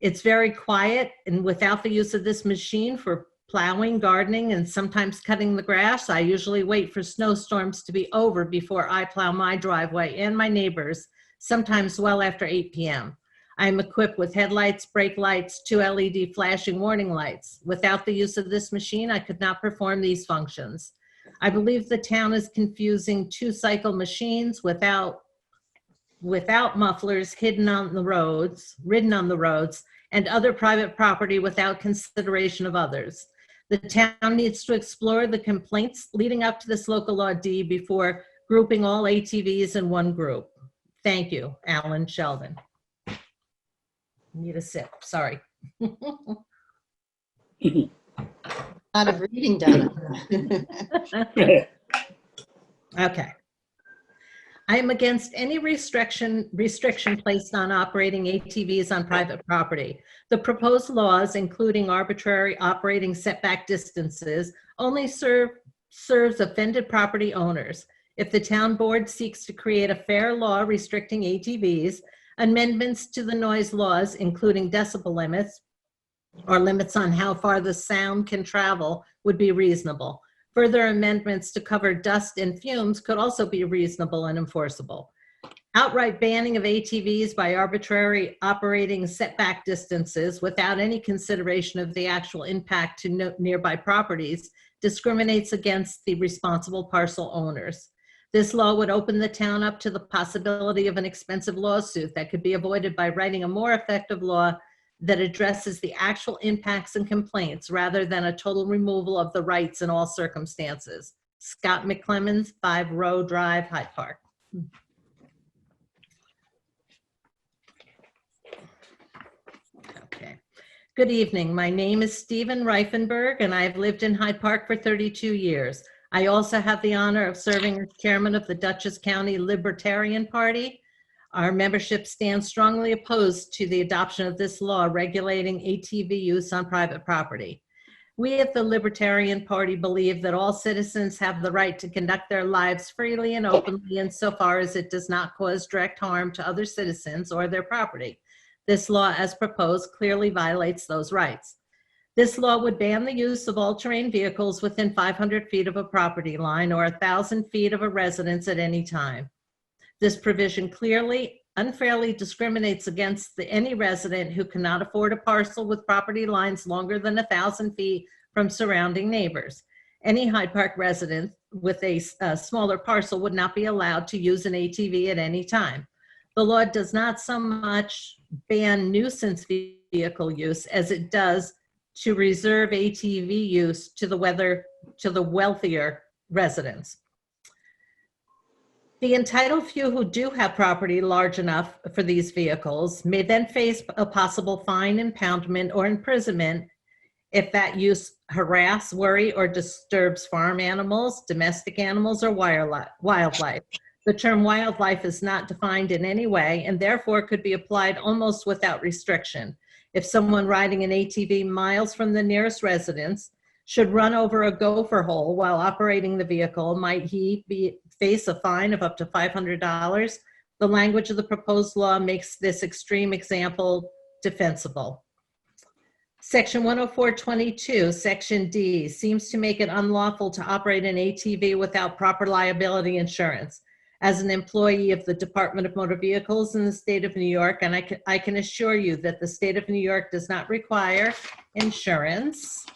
It's very quiet, and without the use of this machine for plowing, gardening, and sometimes cutting the grass, I usually wait for snowstorms to be over before I plow my driveway and my neighbors, sometimes well after 8 p.m. I am equipped with headlights, brake lights, 2 LED flashing warning lights. Without the use of this machine, I could not perform these functions. I believe the town is confusing 2-cycle machines without mufflers ridden on the roads, and other private property without consideration of others. The town needs to explore the complaints leading up to this local law D before grouping all ATVs in one group. Thank you, Alan Sheldon. Need a sip, sorry. Lot of reading done. Okay. I am against any restriction placed on operating ATVs on private property. The proposed laws, including arbitrary operating setback distances, only serves offended property owners. If the town board seeks to create a fair law restricting ATVs, amendments to the noise laws, including decibel limits or limits on how far the sound can travel, would be reasonable. Further amendments to cover dust and fumes could also be reasonable and enforceable. Outright banning of ATVs by arbitrary operating setback distances without any consideration of the actual impact to nearby properties discriminates against the responsible parcel owners. This law would open the town up to the possibility of an expensive lawsuit that could be avoided by writing a more effective law that addresses the actual impacts and complaints rather than a total removal of the rights in all circumstances. Scott McClemens, 5 Row Drive, Hyde Park. Okay. Good evening. My name is Stephen Reifenberg, and I've lived in Hyde Park for 32 years. I also have the honor of serving as chairman of the Dutchess County Libertarian Party. Our membership stands strongly opposed to the adoption of this law regulating ATV use on private property. We at the Libertarian Party believe that all citizens have the right to conduct their lives freely and openly insofar as it does not cause direct harm to other citizens or their property. This law, as proposed, clearly violates those rights. This law would ban the use of all-terrain vehicles within 500 feet of a property line or 1,000 feet of a residence at any time. This provision clearly unfairly discriminates against any resident who cannot afford a parcel with property lines longer than 1,000 feet from surrounding neighbors. Any Hyde Park resident with a smaller parcel would not be allowed to use an ATV at any time. The law does not so much ban nuisance vehicle use as it does to reserve ATV use to the wealthier residents. The entitled few who do have property large enough for these vehicles may then face a possible fine, impoundment, or imprisonment if that use harass, worry, or disturbs farm animals, domestic animals, or wildlife. The term wildlife is not defined in any way and therefore could be applied almost without restriction. If someone riding an ATV miles from the nearest residence should run over a gopher hole while operating the vehicle, might he face a fine of up to $500? The language of the proposed law makes this extreme example defensible. Section 104.22, Section D, seems to make it unlawful to operate an ATV without proper liability insurance. As an employee of the Department of Motor Vehicles in the state of New York, and I can assure you that the state of New York does not require insurance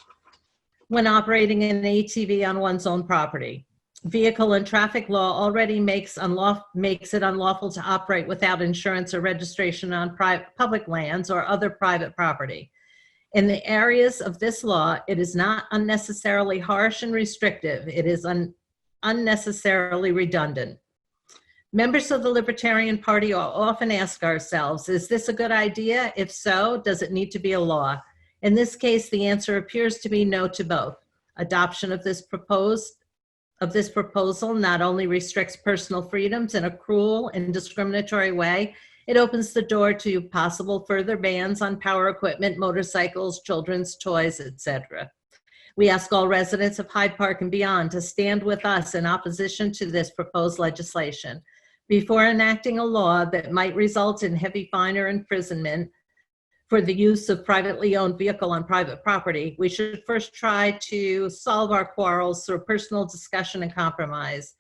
when operating an ATV on one's own property. Vehicle and traffic law already makes it unlawful to operate without insurance or registration on public lands or other private property. In the areas of this law, it is not unnecessarily harsh and restrictive. It is unnecessarily redundant. Members of the Libertarian Party often ask ourselves, is this a good idea? If so, does it need to be a law? In this case, the answer appears to be no to both. Adoption of this proposal not only restricts personal freedoms in a cruel and discriminatory way, it opens the door to possible further bans on power equipment, motorcycles, children's toys, etc. We ask all residents of Hyde Park and beyond to stand with us in opposition to this proposed legislation. Before enacting a law that might result in heavy fine or imprisonment for the use of privately owned vehicle on private property, we should first try to solve our quarrels through personal discussion and compromise.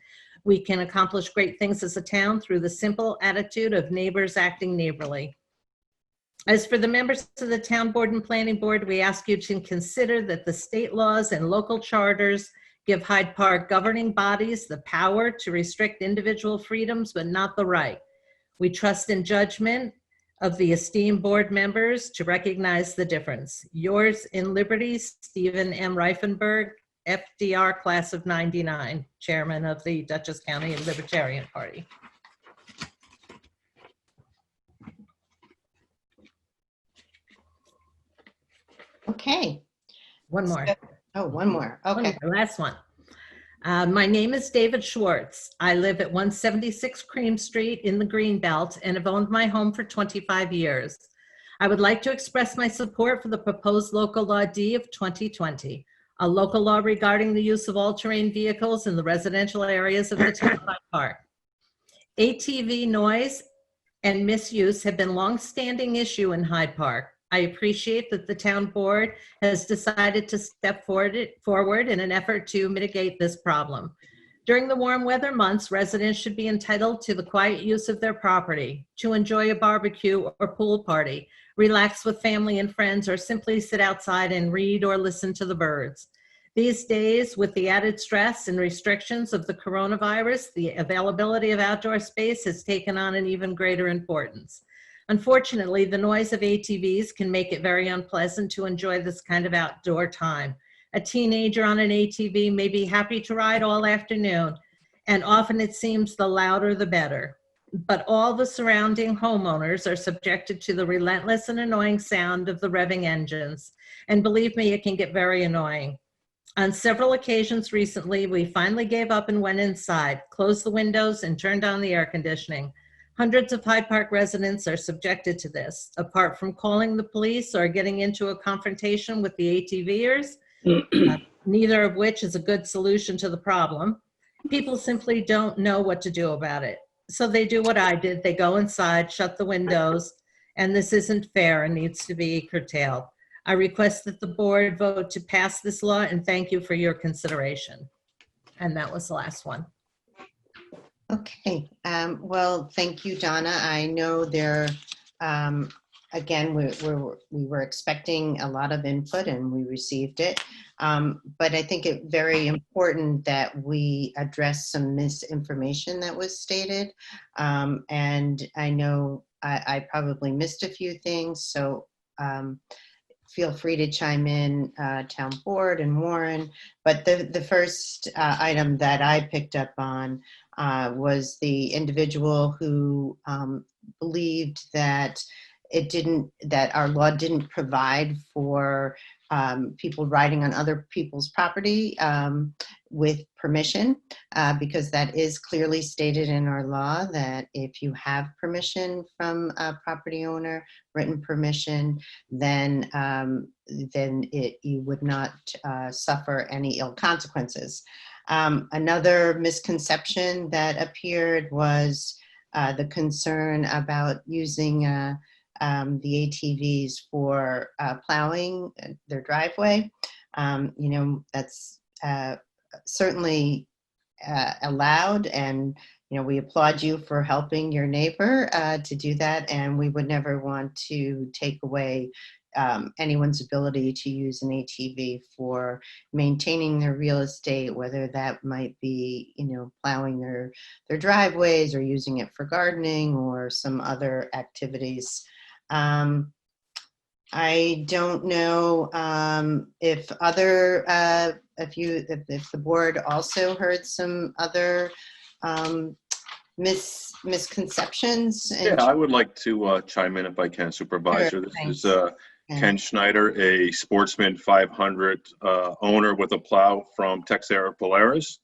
We can accomplish great things as a town through the simple attitude of neighbors acting neighborly. As for the members of the Town Board and Planning Board, we ask you to consider that the state laws and local charters give Hyde Park governing bodies the power to restrict individual freedoms, but not the right. We trust in judgment of the esteemed board members to recognize the difference. Yours in liberty, Stephen M. Reifenberg, FDR class of '99, chairman of the Dutchess County Libertarian Party. Okay. One more. Oh, one more. Okay. Last one. My name is David Schwartz. I live at 176 Cream Street in the Greenbelt and have owned my home for 25 years. I would like to express my support for the proposed local law D of 2020, a local law regarding the use of all-terrain vehicles in the residential areas of the town of Hyde Park. ATV noise and misuse have been a long-standing issue in Hyde Park. I appreciate that the town board has decided to step forward in an effort to mitigate this problem. During the warm weather months, residents should be entitled to the quiet use of their property, to enjoy a barbecue or pool party, relax with family and friends, or simply sit outside and read or listen to the birds. These days, with the added stress and restrictions of the coronavirus, the availability of outdoor space has taken on an even greater importance. Unfortunately, the noise of ATVs can make it very unpleasant to enjoy this kind of outdoor time. A teenager on an ATV may be happy to ride all afternoon, and often it seems the louder the better. But all the surrounding homeowners are subjected to the relentless and annoying sound of the revving engines. And believe me, it can get very annoying. On several occasions recently, we finally gave up and went inside, closed the windows, and turned on the air conditioning. Hundreds of Hyde Park residents are subjected to this. Apart from calling the police or getting into a confrontation with the ATVers, neither of which is a good solution to the problem, people simply don't know what to do about it. So they do what I did. They go inside, shut the windows, and this isn't fair and needs to be curtailed. I request that the board vote to pass this law, and thank you for your consideration. And that was the last one. Okay, well, thank you, Donna. I know there, again, we were expecting a lot of input and we received it. But I think it's very important that we address some misinformation that was stated. And I know I probably missed a few things, so feel free to chime in, town board and Warren. But the first item that I picked up on was the individual who believed that that our law didn't provide for people riding on other people's property with permission, because that is clearly stated in our law that if you have permission from a property owner, written permission, then you would not suffer any ill consequences. Another misconception that appeared was the concern about using the ATVs for plowing their driveway. You know, that's certainly allowed, and you know, we applaud you for helping your neighbor to do that, and we would never want to take away anyone's ability to use an ATV for maintaining their real estate, whether that might be, you know, plowing their driveways or using it for gardening or some other activities. I don't know if other, if the board also heard some other misconceptions. Yeah, I would like to chime in if I can, Supervisor. This Thanks. is Ken Schneider, a Sportsman 500 owner with a plow from Texera Polaris.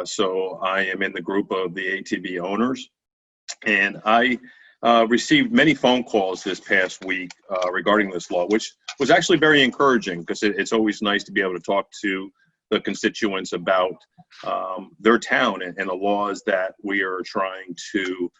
So I am in the group of the ATV owners. And I received many phone calls this past week regarding this law, which was actually very encouraging because it's always nice to be able to talk to the constituents about their town and the laws that we are trying to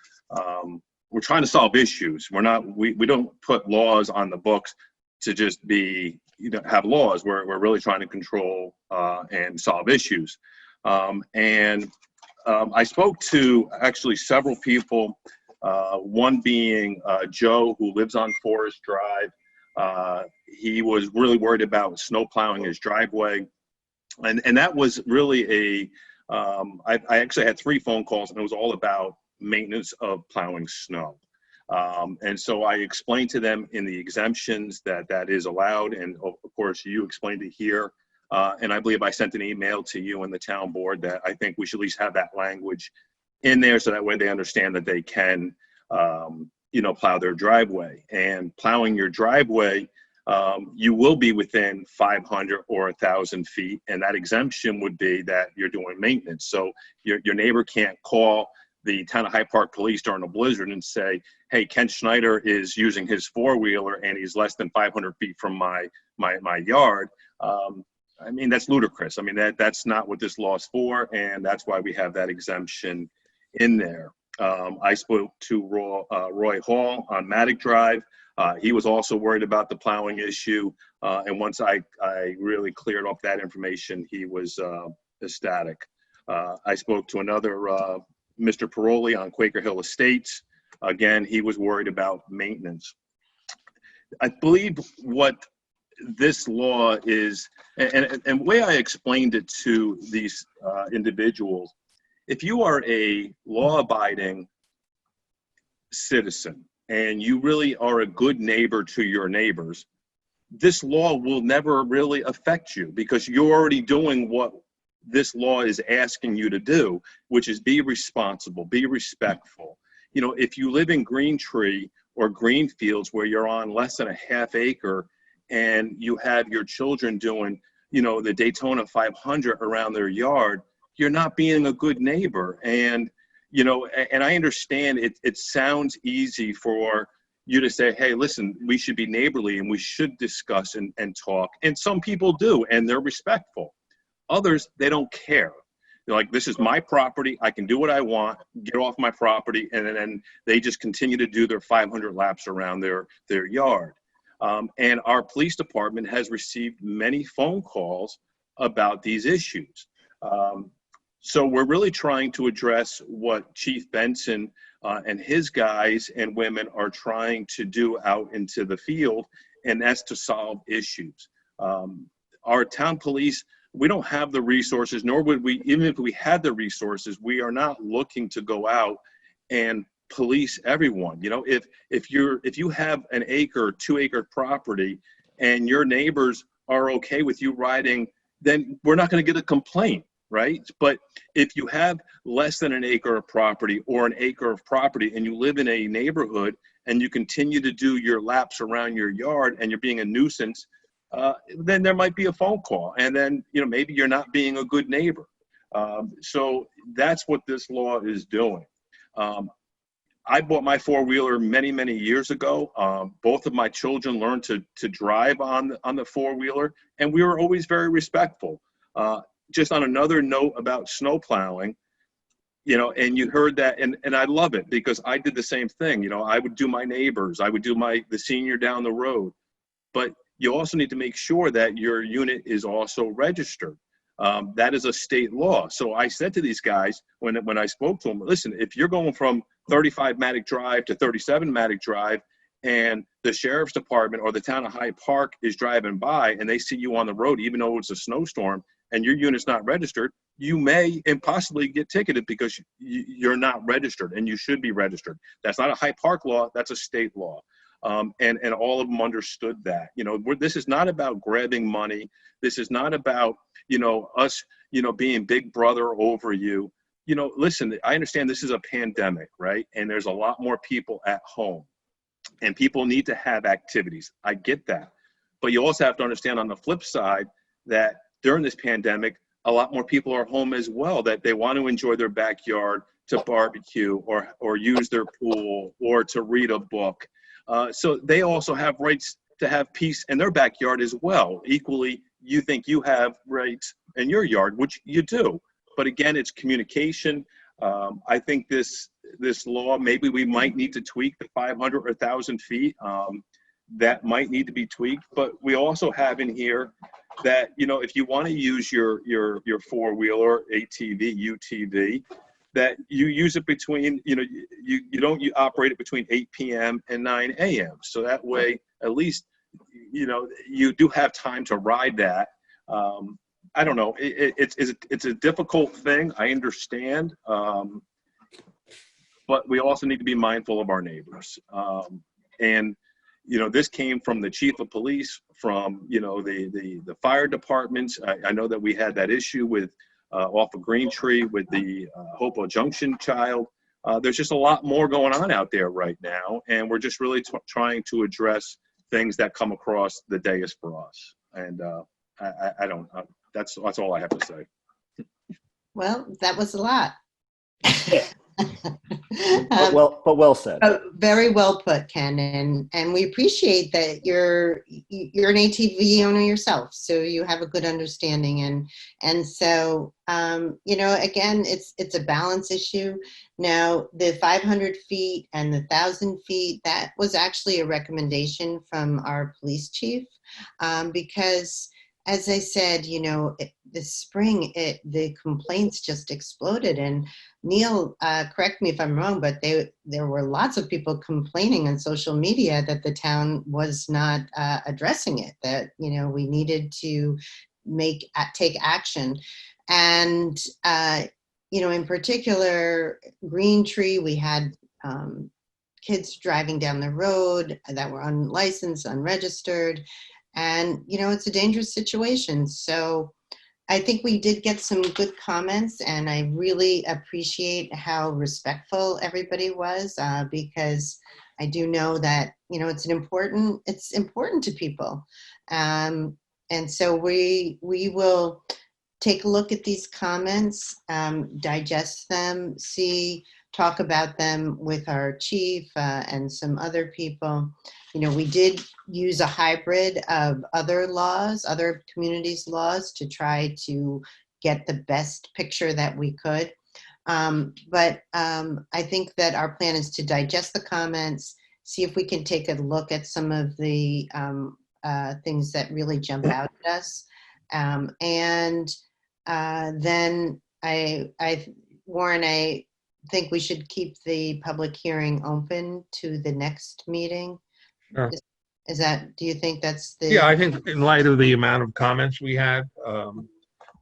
we're trying to solve issues. We don't put laws on the books to just be, have laws. We're really trying to control and solve issues. I spoke to actually several people, one being Joe, who lives on Forest Drive. He was really worried about snow plowing his driveway. And that was really I actually had 3 phone calls, and it was all about maintenance of plowing snow. And so I explained to them in the exemptions that is allowed. And of course, you explained it here. And I believe I sent an email to you and the town board that I think we should at least have that language in there so that way they understand that they can, plow their driveway. And plowing your driveway, you will be within 500 or 1,000 feet. And that exemption would be that you're doing maintenance. So your neighbor can't call the town of Hyde Park police during a blizzard and say, hey, Ken Schneider is using his 4-wheeler and he's less than 500 feet from my yard. I mean, that's ludicrous. I mean, that's not what this law is for, and that's why we have that exemption in there. I spoke to Roy Hall on Maddock Drive. He was also worried about the plowing issue, and once I really cleared up that information, he was ecstatic. I spoke to another Mr. Paroli on Quaker Hill Estates. Again, he was worried about maintenance. I believe what this law is, and the way I explained it to these individuals, if you are a law-abiding citizen and you really are a good neighbor to your neighbors, this law will never really affect you because you're already doing what this law is asking you to do, which is be responsible, be respectful. If you live in Green Tree or Greenfields where you're on less than a half acre and you have your children doing, the Daytona 500 around their yard, you're not being a good neighbor. And, and I understand it sounds easy for you to say, hey, listen, we should be neighborly and we should discuss and talk. And some people do, and they're respectful. Others, they don't care. They're like, this is my property. I can do what I want, get off my property. And then they just continue to do their 500 laps around their yard. And our police department has received many phone calls about these issues. So we're really trying to address what Chief Benson and his guys and women are trying to do out into the field, and that's to solve issues. Our town police, we don't have the resources, nor would we, even if we had the resources, we are not looking to go out and police everyone. If you have an acre, 2-acre property and your neighbors are okay with you riding, then we're not going to get a complaint, right? But if you have less than an acre of property or an acre of property and you live in a neighborhood and you continue to do your laps around your yard and you're being a nuisance, then there might be a phone call, and then maybe you're not being a good neighbor. So that's what this law is doing. I bought my 4-wheeler many years ago. Both of my children learned to drive on the 4-wheeler, and we were always very respectful. Just on another note about snow plowing, and you heard that, and I love it because I did the same thing. I would do my neighbors, I would do the senior down the road, but you also need to make sure that your unit is also registered. That is a state law. So I said to these guys when I spoke to them, listen, if you're going from 35 Maddock Drive to 37 Maddock Drive and the sheriff's department or the town of Hyde Park is driving by and they see you on the road, even though it's a snowstorm and your unit's not registered, you may and possibly get ticketed because you're not registered, and you should be registered. That's not a Hyde Park law, that's a state law. And all of them understood that. This is not about grabbing money. This is not about, us, being big brother over you. Listen, I understand this is a pandemic, right? And there's a lot more people at home, and people need to have activities. I get that. But you also have to understand on the flip side that during this pandemic, a lot more people are home as well, that they want to enjoy their backyard, to barbecue or use their pool or to read a book. So they also have rights to have peace in their backyard as well. Equally, you think you have rights in your yard, which you do. But again, it's communication. I think this law, maybe we might need to tweak the 500 or 1,000 feet. That might need to be tweaked. But we also have in here that, if you want to use your four-wheeler, ATV, UTV, that you use it between, you operate it between 8 p.m. and 9 a.m. So that way, at least, you do have time to ride that. I don't know. It's a difficult thing. I understand. But we also need to be mindful of our neighbors. And this came from the chief of police, from, the fire departments. I know that we had that issue with off of Green Tree with the Hopewell Junction child. There's just a lot more going on out there right now, and we're just really trying to address things that come across the dais for us. And I don't. That's all I have to say. Well, that was a lot. But well said. Very well put, Ken, and we appreciate that you're an ATV owner yourself, so you have a good understanding, and so again, it's a balance issue. Now, the 500 feet and the 1,000 feet, that was actually a recommendation from our police chief, because, as I said, this spring, the complaints just exploded. And Neil, correct me if I'm wrong, but there were lots of people complaining on social media that the town was not addressing it, that, we needed to take action. And, in particular, Green Tree, we had kids driving down the road that were unlicensed, unregistered. And, it's a dangerous situation. So I think we did get some good comments, and I really appreciate how respectful everybody was, because I do know that, it's important to people. And so we will take a look at these comments, digest them, talk about them with our chief and some other people. We did use a hybrid of other communities' laws to try to get the best picture that we could. But I think that our plan is to digest the comments, see if we can take a look at some of the things that really jump out at us. And then Warren, I think we should keep the public hearing open to the next meeting. Sure. Do you think that's the? Yeah, I think in light of the amount of comments we had,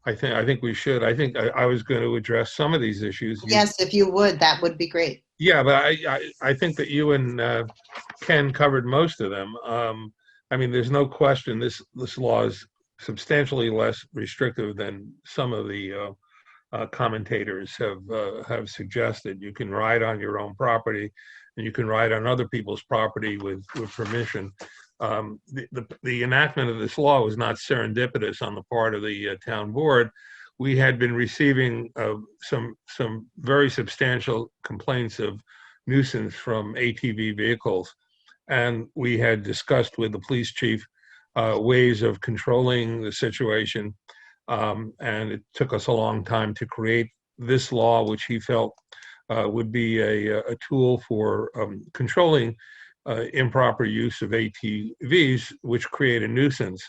I think we should. I think I was going to address some of these issues. Yes, if you would, that would be great. Yeah, but I think that you and Ken covered most of them. I mean, there's no question this law is substantially less restrictive than some of the commentators have suggested. You can ride on your own property, and you can ride on other people's property with permission. The enactment of this law was not serendipitous on the part of the town board. We had been receiving some very substantial complaints of nuisance from ATV vehicles, and we had discussed with the police chief ways of controlling the situation. And it took us a long time to create this law, which he felt would be a tool for controlling improper use of ATVs, which create a nuisance.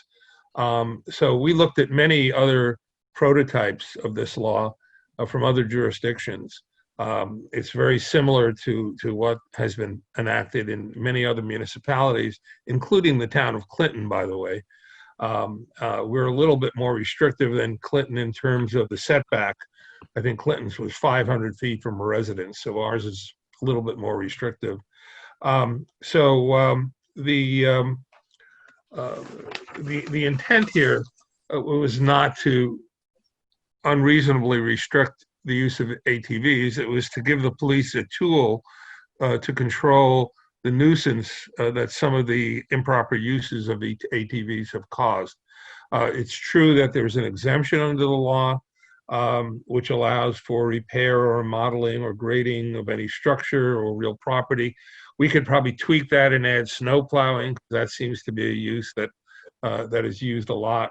So we looked at many other prototypes of this law from other jurisdictions. It's very similar to what has been enacted in many other municipalities, including the town of Clinton, by the way. We're a little bit more restrictive than Clinton in terms of the setback. I think Clinton's was 500 feet from a residence, so ours is a little bit more restrictive. So the intent here was not to unreasonably restrict the use of ATVs. It was to give the police a tool to control the nuisance that some of the improper uses of the ATVs have caused. It's true that there's an exemption under the law, which allows for repair or remodeling or grading of any structure or real property. We could probably tweak that and add snow plowing. That seems to be a use that that is used a lot.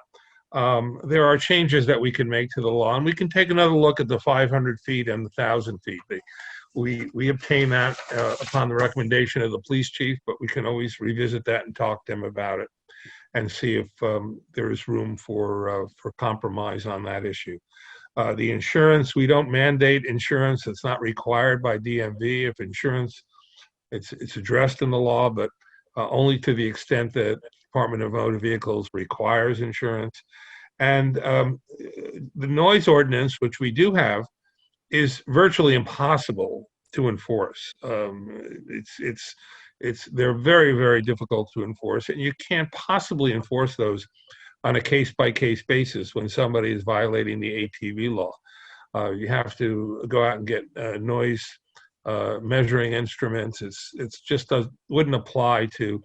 There are changes that we can make to the law, and we can take another look at the 500 feet and the 1,000 feet. We obtain that upon the recommendation of the police chief, but we can always revisit that and talk to him about it and see if there is room for compromise on that issue. The insurance, we don't mandate insurance. It's not required by DMV. If insurance, it's addressed in the law, but only to the extent that Department of Motor Vehicles requires insurance. And the noise ordinance, which we do have, is virtually impossible to enforce. They're very, very difficult to enforce, and you can't possibly enforce those on a case-by-case basis when somebody is violating the ATV law. You have to go out and get noise measuring instruments. It's just wouldn't apply to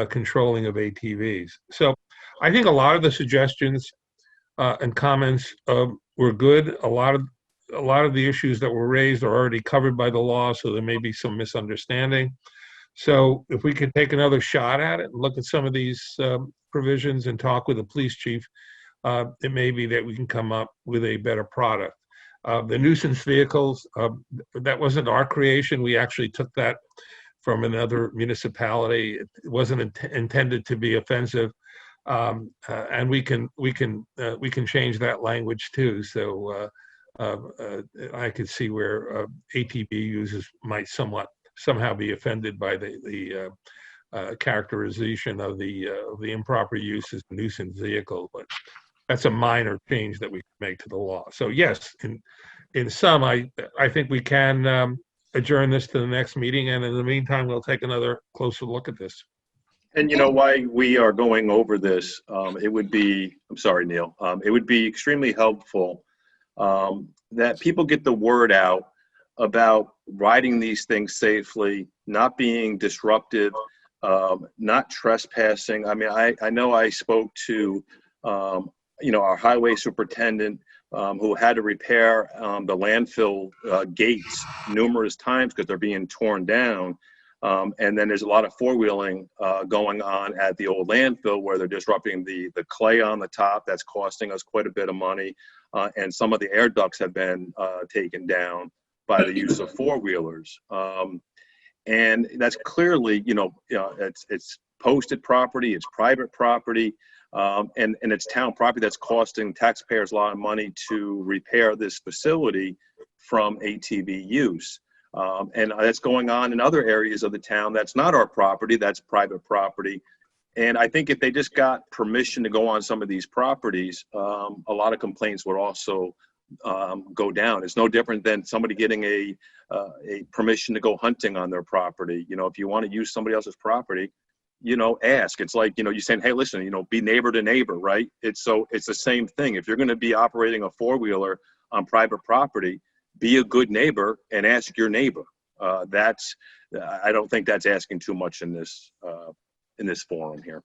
controlling of ATVs. So I think a lot of the suggestions and comments were good. A lot of the issues that were raised are already covered by the law, so there may be some misunderstanding. So if we could take another shot at it and look at some of these provisions and talk with the police chief, it may be that we can come up with a better product. The nuisance vehicles, that wasn't our creation. We actually took that from another municipality. It wasn't intended to be offensive, and we can change that language too. So I could see where ATV users might somehow be offended by the characterization of the improper use as a nuisance vehicle, but that's a minor change that we can make to the law. So yes, in sum, I think we can adjourn this to the next meeting, and in the meantime, we'll take another closer look at this. And you know why we are going over this? It would be, I'm sorry, Neil, it would be extremely helpful that people get the word out about riding these things safely, not being disruptive, not trespassing. I mean, I know I spoke to, our highway superintendent who had to repair the landfill gates numerous times because they're being torn down. And then there's a lot of four-wheeling going on at the old landfill where they're disrupting the clay on the top. That's costing us quite a bit of money. And some of the air ducts have been taken down by the use of four-wheelers. And that's clearly, it's posted property, it's private property, and it's town property that's costing taxpayers a lot of money to repair this facility from ATV use. And that's going on in other areas of the town. That's not our property, that's private property. And I think if they just got permission to go on some of these properties, a lot of complaints would also go down. It's no different than somebody getting a permission to go hunting on their property. If you want to use somebody else's property, ask. It's like, you're saying, hey, listen, be neighbor to neighbor, right? It's the same thing. If you're going to be operating a four-wheeler on private property, be a good neighbor and ask your neighbor. I don't think that's asking too much in this forum here.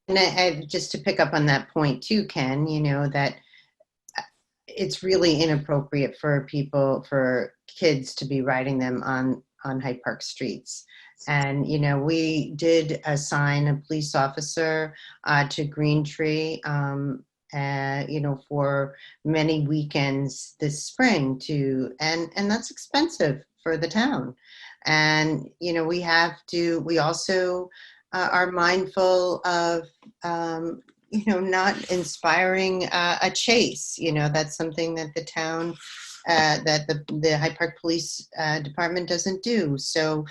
And just to pick up on that point too, Ken, that it's really inappropriate for kids to be riding them on Hyde Park streets. And, we did assign a police officer to Green Tree, for many weekends this spring and that's expensive for the town. And, we also are mindful of, not inspiring a chase. That's something that the town, that the Hyde Park Police Department doesn't do. So,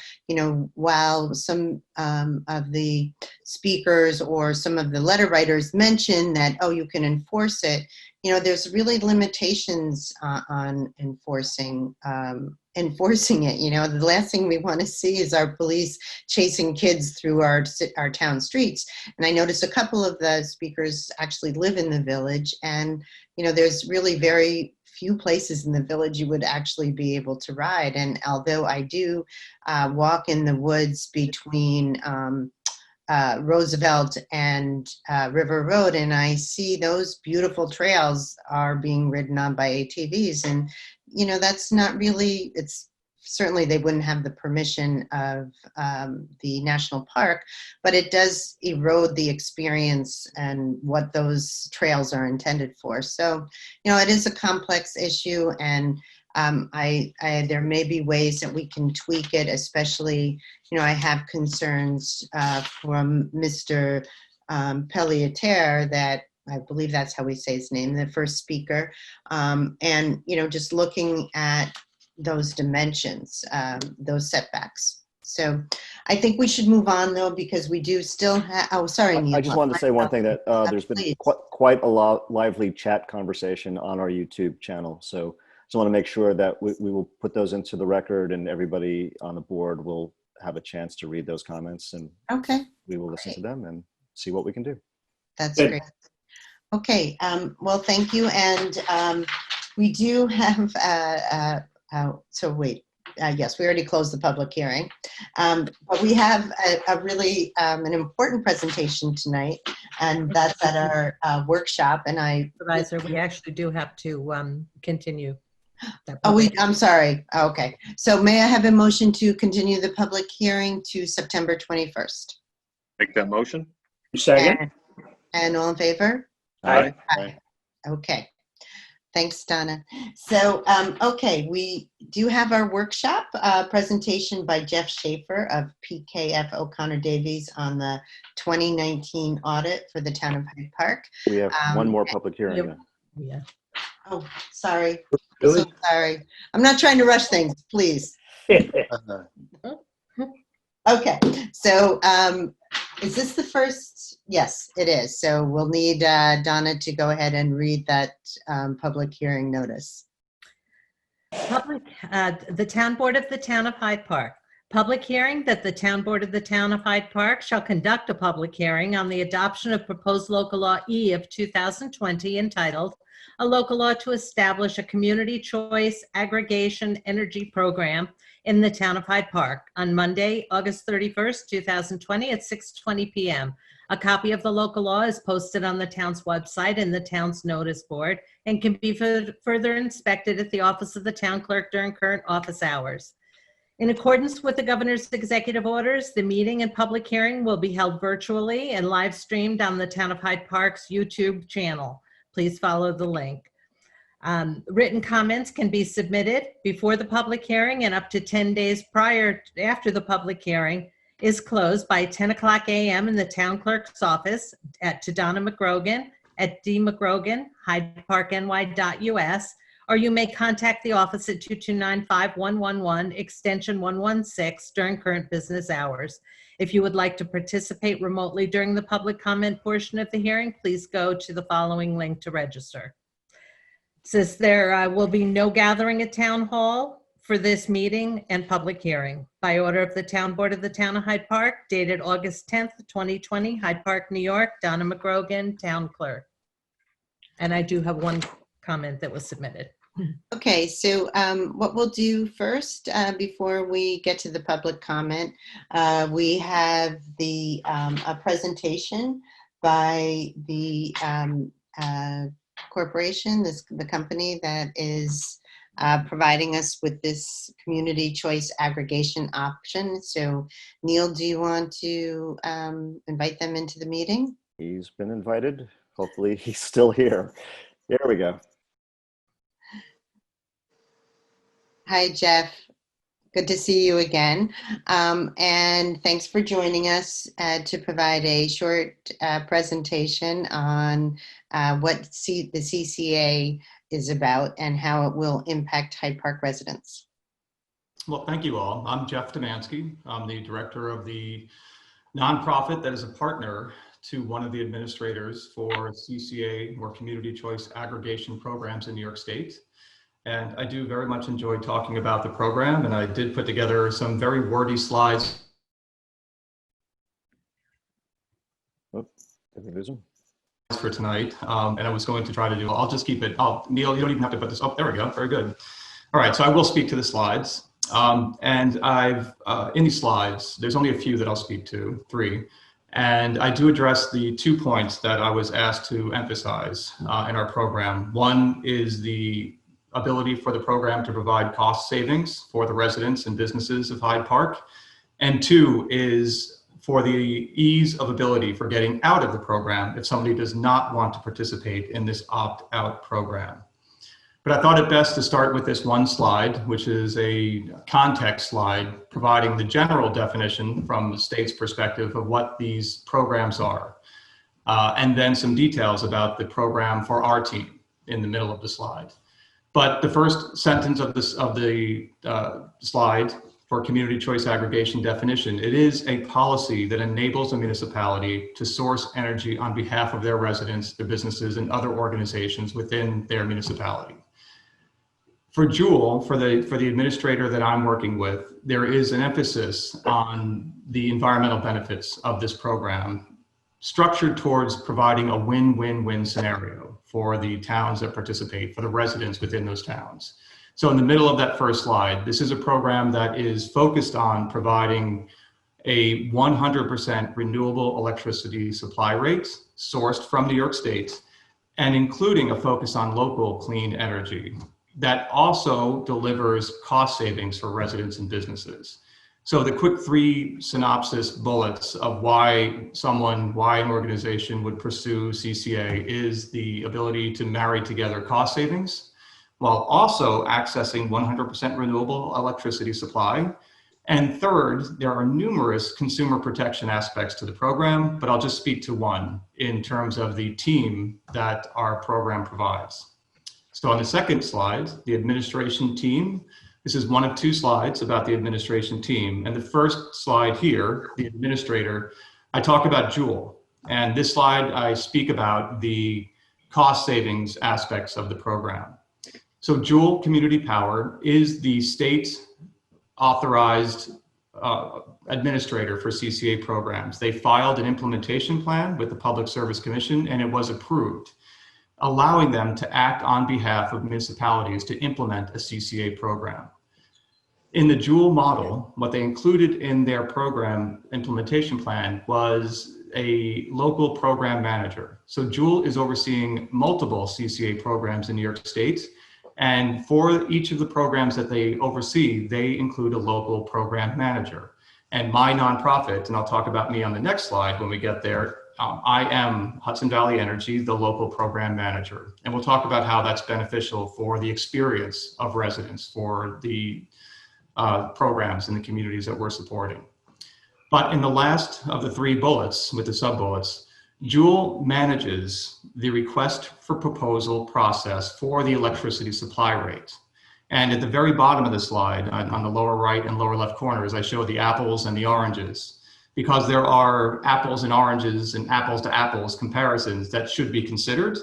while some of the speakers or some of the letter writers mention that, you can enforce it, there's really limitations on enforcing enforcing it. You know, the last thing we want to see is our police chasing kids through our town streets. And I noticed a couple of the speakers actually live in the village, and you know, there's really very few places in the village you would actually be able to ride. And although I do walk in the woods between Roosevelt and River Road, and I see those beautiful trails are being ridden on by ATVs. And, you know, that's not really, it's certainly they wouldn't have the permission of the national park, but it does erode the experience and what those trails are intended for. So, you know, it is a complex issue, and there may be ways that we can tweak it, especially, you know, I have concerns from Mr. Pelliater, that I believe that's how we say his name, the first speaker, and, you know, just looking at those dimensions, those setbacks. So I think we should move on, though, because we do still have, oh, sorry, Neil. I just wanted to say one thing, that there's been quite a lively chat conversation on our YouTube channel. So just want to make sure that we will put those into the record, and everybody on the board will have a chance to read those comments, and okay, we will listen to them and see what we can do. That's great. Okay, well, thank you. And we do have, so wait, yes, we already closed the public hearing, but we have a really an important presentation tonight, and that's at our workshop. And Supervisor, we actually do have to continue. Oh, I'm sorry. Okay. So may I have a motion to continue the public hearing to September 21st? Make that motion. Second. And all in favor? Aye. Aye. Okay. Thanks, Donna. So, okay, we do have our workshop presentation by Jeff Schaefer of PKF O'Connor Davies on the 2019 audit for the town of Hyde Park. We have one more public hearing. Yeah. Oh, sorry. Really? So sorry. I'm not trying to rush things, please. Okay, so is this the first? Yes, it is. So we'll need Donna to go ahead and read that public hearing notice. The Town Board of the Town of Hyde Park. Public hearing that the Town Board of the Town of Hyde Park shall conduct a public hearing on the adoption of proposed local law E of 2020 entitled A Local Law to Establish a Community Choice Aggregation Energy Program in the Town of Hyde Park on Monday, August 31st, 2020 at 6:20 p.m. A copy of the local law is posted on the town's website and the town's notice board and can be further inspected at the office of the town clerk during current office hours. In accordance with the governor's executive orders, the meeting and public hearing will be held virtually and live streamed on the Town of Hyde Park's YouTube channel. Please follow the link. Written comments can be submitted before the public hearing and up to 10 days after the public hearing is closed by 10 o'clock a.m. in the town clerk's office to Donna McGrogan at dmcgrogan@hydeparkny.us, or you may contact the office at 229-5111 extension 116 during current business hours. If you would like to participate remotely during the public comment portion of the hearing, please go to the following link to register. It says there will be no gathering at Town Hall for this meeting and public hearing. By order of the Town Board of the Town of Hyde Park, dated August 10th, 2020, Hyde Park, New York, Donna McGrogan, Town Clerk. And I do have one comment that was submitted. Okay, so what we'll do first, before we get to the public comment, we have a presentation by the corporation, the company that is providing us with this community choice aggregation option. So Neil, do you want to invite them into the meeting? He's been invited. Hopefully he's still here. There we go. Hi, Jeff. Good to see you again. And thanks for joining us to provide a short presentation on what the CCA is about and how it will impact Hyde Park residents. Well, thank you all. I'm Jeff Demansky. I'm the director of the nonprofit that is a partner to one of the administrators for CCA, or Community Choice Aggregation Programs in New York State. And I do very much enjoy talking about the program, and I did put together some very wordy slides. Oh, did we lose him? For tonight, and I was going to try to do, I'll just keep it, Neil, you don't even have to put this, oh, there we go, very good. All right, so I will speak to the slides. And I've, in these slides, there's only a few that I'll speak to, 3. And I do address the 2 points that I was asked to emphasize in our program. One is the ability for the program to provide cost savings for the residents and businesses of Hyde Park. And 2 is for the ease of ability for getting out of the program if somebody does not want to participate in this opt-out program. But I thought it best to start with this one slide, which is a context slide providing the general definition from the state's perspective of what these programs are. And then some details about the program for our team in the middle of the slide. But the first sentence of the slide for community choice aggregation definition, it is a policy that enables a municipality to source energy on behalf of their residents, their businesses, and other organizations within their municipality. For Jewel, for the administrator that I'm working with, there is an emphasis on the environmental benefits of this program, structured towards providing a win-win-win scenario for the towns that participate, for the residents within those towns. So in the middle of that first slide, this is a program that is focused on providing a 100% renewable electricity supply rate sourced from New York State, and including a focus on local clean energy that also delivers cost savings for residents and businesses. So the quick 3 synopsis bullets of why an organization would pursue CCA is the ability to marry together cost savings, while also accessing 100% renewable electricity supply. And third, there are numerous consumer protection aspects to the program, but I'll just speak to one in terms of the team that our program provides. So on the second slide, the administration team, this is one of 2 slides about the administration team. And the first slide here, the administrator, I talk about Jewel. And this slide, I speak about the cost savings aspects of the program. So Jewel Community Power is the state authorized administrator for CCA programs. They filed an implementation plan with the Public Service Commission and it was approved, allowing them to act on behalf of municipalities to implement a CCA program. In the Jewel model, what they included in their program implementation plan was a local program manager. So Jewel is overseeing multiple CCA programs in New York State. And for each of the programs that they oversee, they include a local program manager. And my nonprofit, and I'll talk about me on the next slide when we get there, I am Hudson Valley Energy, the local program manager. And we'll talk about how that's beneficial for the experience of residents, for the programs in the communities that we're supporting. But in the last of the 3 bullets with the sub-bullets, Jewel manages the request for proposal process for the electricity supply rate. And at the very bottom of the slide, on the lower right and lower left corners, I show the apples and the oranges, because there are apples and oranges and apples to apples comparisons that should be considered.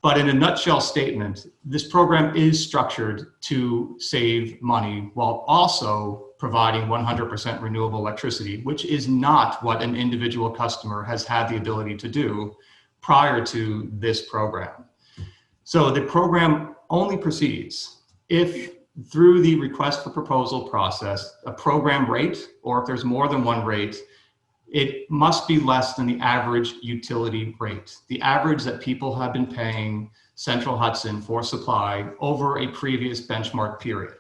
But in a nutshell statement, this program is structured to save money while also providing 100% renewable electricity, which is not what an individual customer has had the ability to do prior to this program. So the program only proceeds if through the request for proposal process, a program rate, or if there's more than one rate, it must be less than the average utility rate, the average that people have been paying Central Hudson for supply over a previous benchmark period.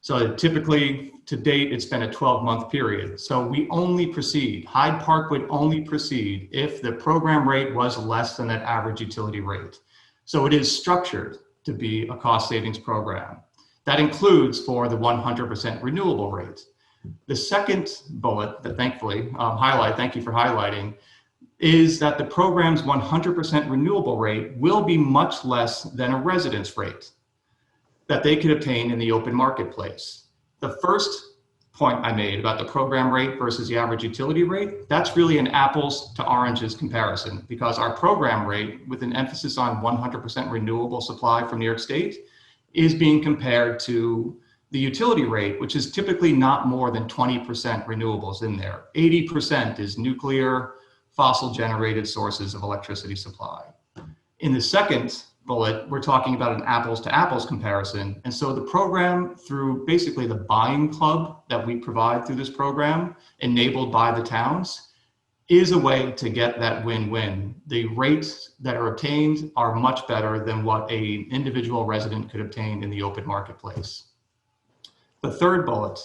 So typically, to date, it's been a 12-month period. So we only proceed, Hyde Park would only proceed if the program rate was less than that average utility rate. So it is structured to be a cost savings program. That includes for the 100% renewable rate. The second bullet that thankfully thank you for highlighting, is that the program's 100% renewable rate will be much less than a residence rate that they could obtain in the open marketplace. The first point I made about the program rate versus the average utility rate, that's really an apples to oranges comparison, because our program rate, with an emphasis on 100% renewable supply from New York State, is being compared to the utility rate, which is typically not more than 20% renewables in there. 80% is nuclear, fossil generated sources of electricity supply. In the second bullet, we're talking about an apples to apples comparison. And so the program, through basically the buying club that we provide through this program, enabled by the towns, is a way to get that win-win. The rates that are obtained are much better than what an individual resident could obtain in the open marketplace. The third bullet,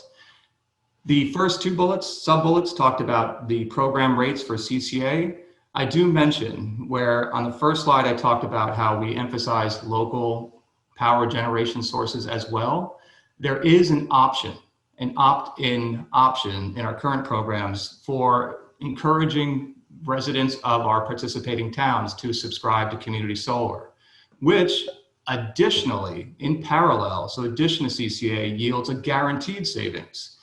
the first two bullets, sub-bullets, talked about the program rates for CCA. I do mention where on the first slide I talked about how we emphasize local power generation sources as well. There is an option, an opt-in option in our current programs for encouraging residents of our participating towns to subscribe to community solar, which additionally, in parallel, so addition to CCA yields a guaranteed savings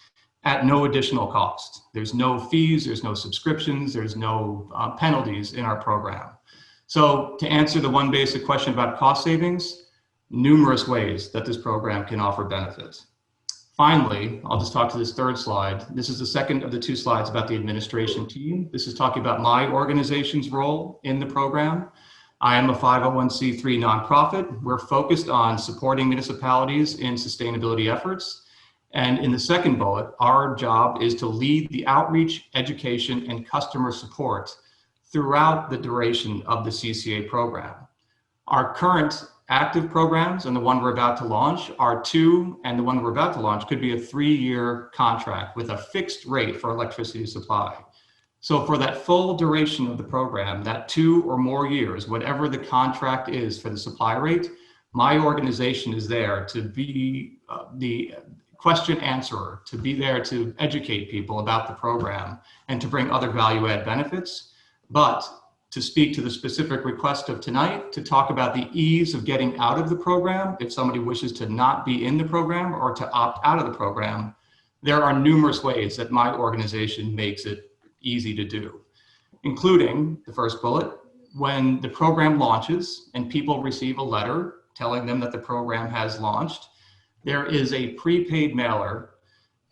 at no additional cost. There's no fees, there's no subscriptions, there's no penalties in our program. So to answer the one basic question about cost savings, numerous ways that this program can offer benefits. Finally, I'll just talk to this third slide. This is the second of the two slides about the administration team. This is talking about my organization's role in the program. I am a 501c3 nonprofit. We're focused on supporting municipalities in sustainability efforts. And in the second bullet, our job is to lead the outreach, education, and customer support throughout the duration of the CCA program. Our current active programs and the one we're about to launch are 2, and the one we're about to launch could be a 3-year contract with a fixed rate for electricity supply. So for that full duration of the program, that 2 or more years, whatever the contract is for the supply rate, my organization is there to be the question answerer, to be there to educate people about the program and to bring other value add benefits. But to speak to the specific request of tonight, to talk about the ease of getting out of the program, if somebody wishes to not be in the program or to opt out of the program, there are numerous ways that my organization makes it easy to do, including the first bullet, when the program launches and people receive a letter telling them that the program has launched, there is a prepaid mailer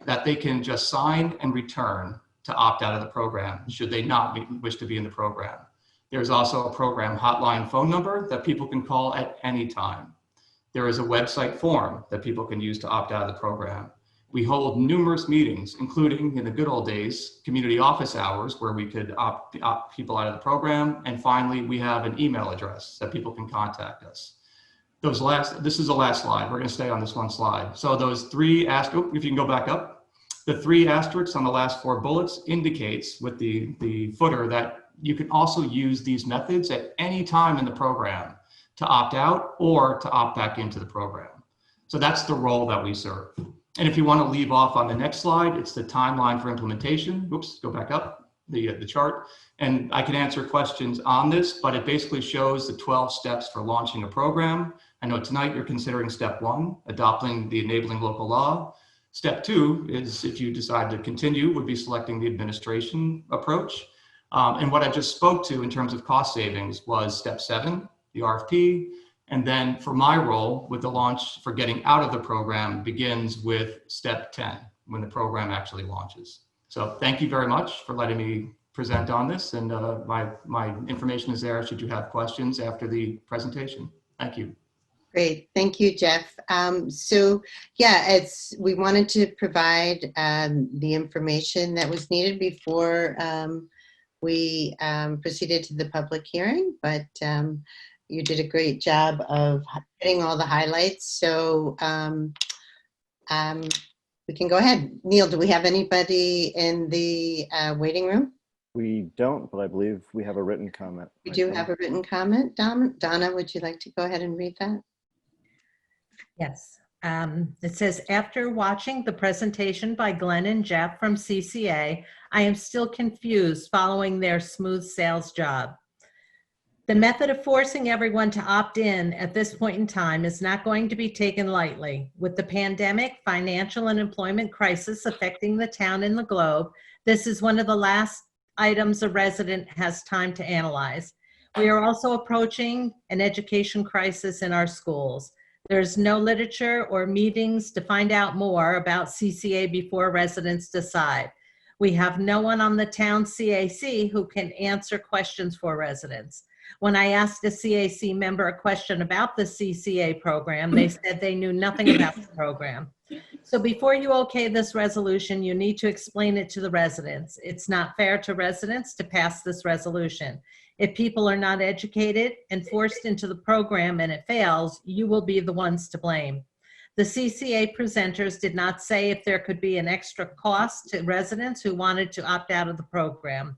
that they can just sign and return to opt out of the program, should they not wish to be in the program. There's also a program hotline phone number that people can call at any time. There is a website form that people can use to opt out of the program. We hold numerous meetings, including in the good old days, community office hours, where we could opt people out of the program. And finally, we have an email address that people can contact us. This is the last slide. We're going to stay on this one slide. So those 3 asterisks, if you can go back up, the 3 asterisks on the last 4 bullets indicates with the footer that you can also use these methods at any time in the program to opt out or to opt back into the program. So that's the role that we serve. And if you want to leave off on the next slide, it's the timeline for implementation. Oops, go back up, the chart. And I can answer questions on this, but it basically shows the 12 steps for launching a program. I know tonight you're considering step 1, adopting the enabling local law. Step 2 is, if you decide to continue, would be selecting the administration approach. And what I just spoke to in terms of cost savings was step 7, the RFP. And then for my role with the launch for getting out of the program begins with step 10, when the program actually launches. So thank you very much for letting me present on this. And my information is there should you have questions after the presentation. Thank you. Great, thank you, Jeff. So yeah, we wanted to provide the information that was needed before we proceeded to the public hearing, but you did a great job of hitting all the highlights. So we can go ahead. Neil, do we have anybody in the waiting room? We don't, but I believe we have a written comment. We do have a written comment. Donna, would you like to go ahead and read that? Yes. It says, after watching the presentation by Glenn and Jeff from CCA, I am still confused following their smooth sales job. The method of forcing everyone to opt in at this point in time is not going to be taken lightly. With the pandemic, financial and employment crisis affecting the town and the globe, this is one of the last items a resident has time to analyze. We are also approaching an education crisis in our schools. There's no literature or meetings to find out more about CCA before residents decide. We have no one on the town CAC who can answer questions for residents. When I asked a CAC member a question about the CCA program, they said they knew nothing about the program. So before you okay this resolution, you need to explain it to the residents. It's not fair to residents to pass this resolution. If people are not educated and forced into the program and it fails, you will be the ones to blame. The CCA presenters did not say if there could be an extra cost to residents who wanted to opt out of the program.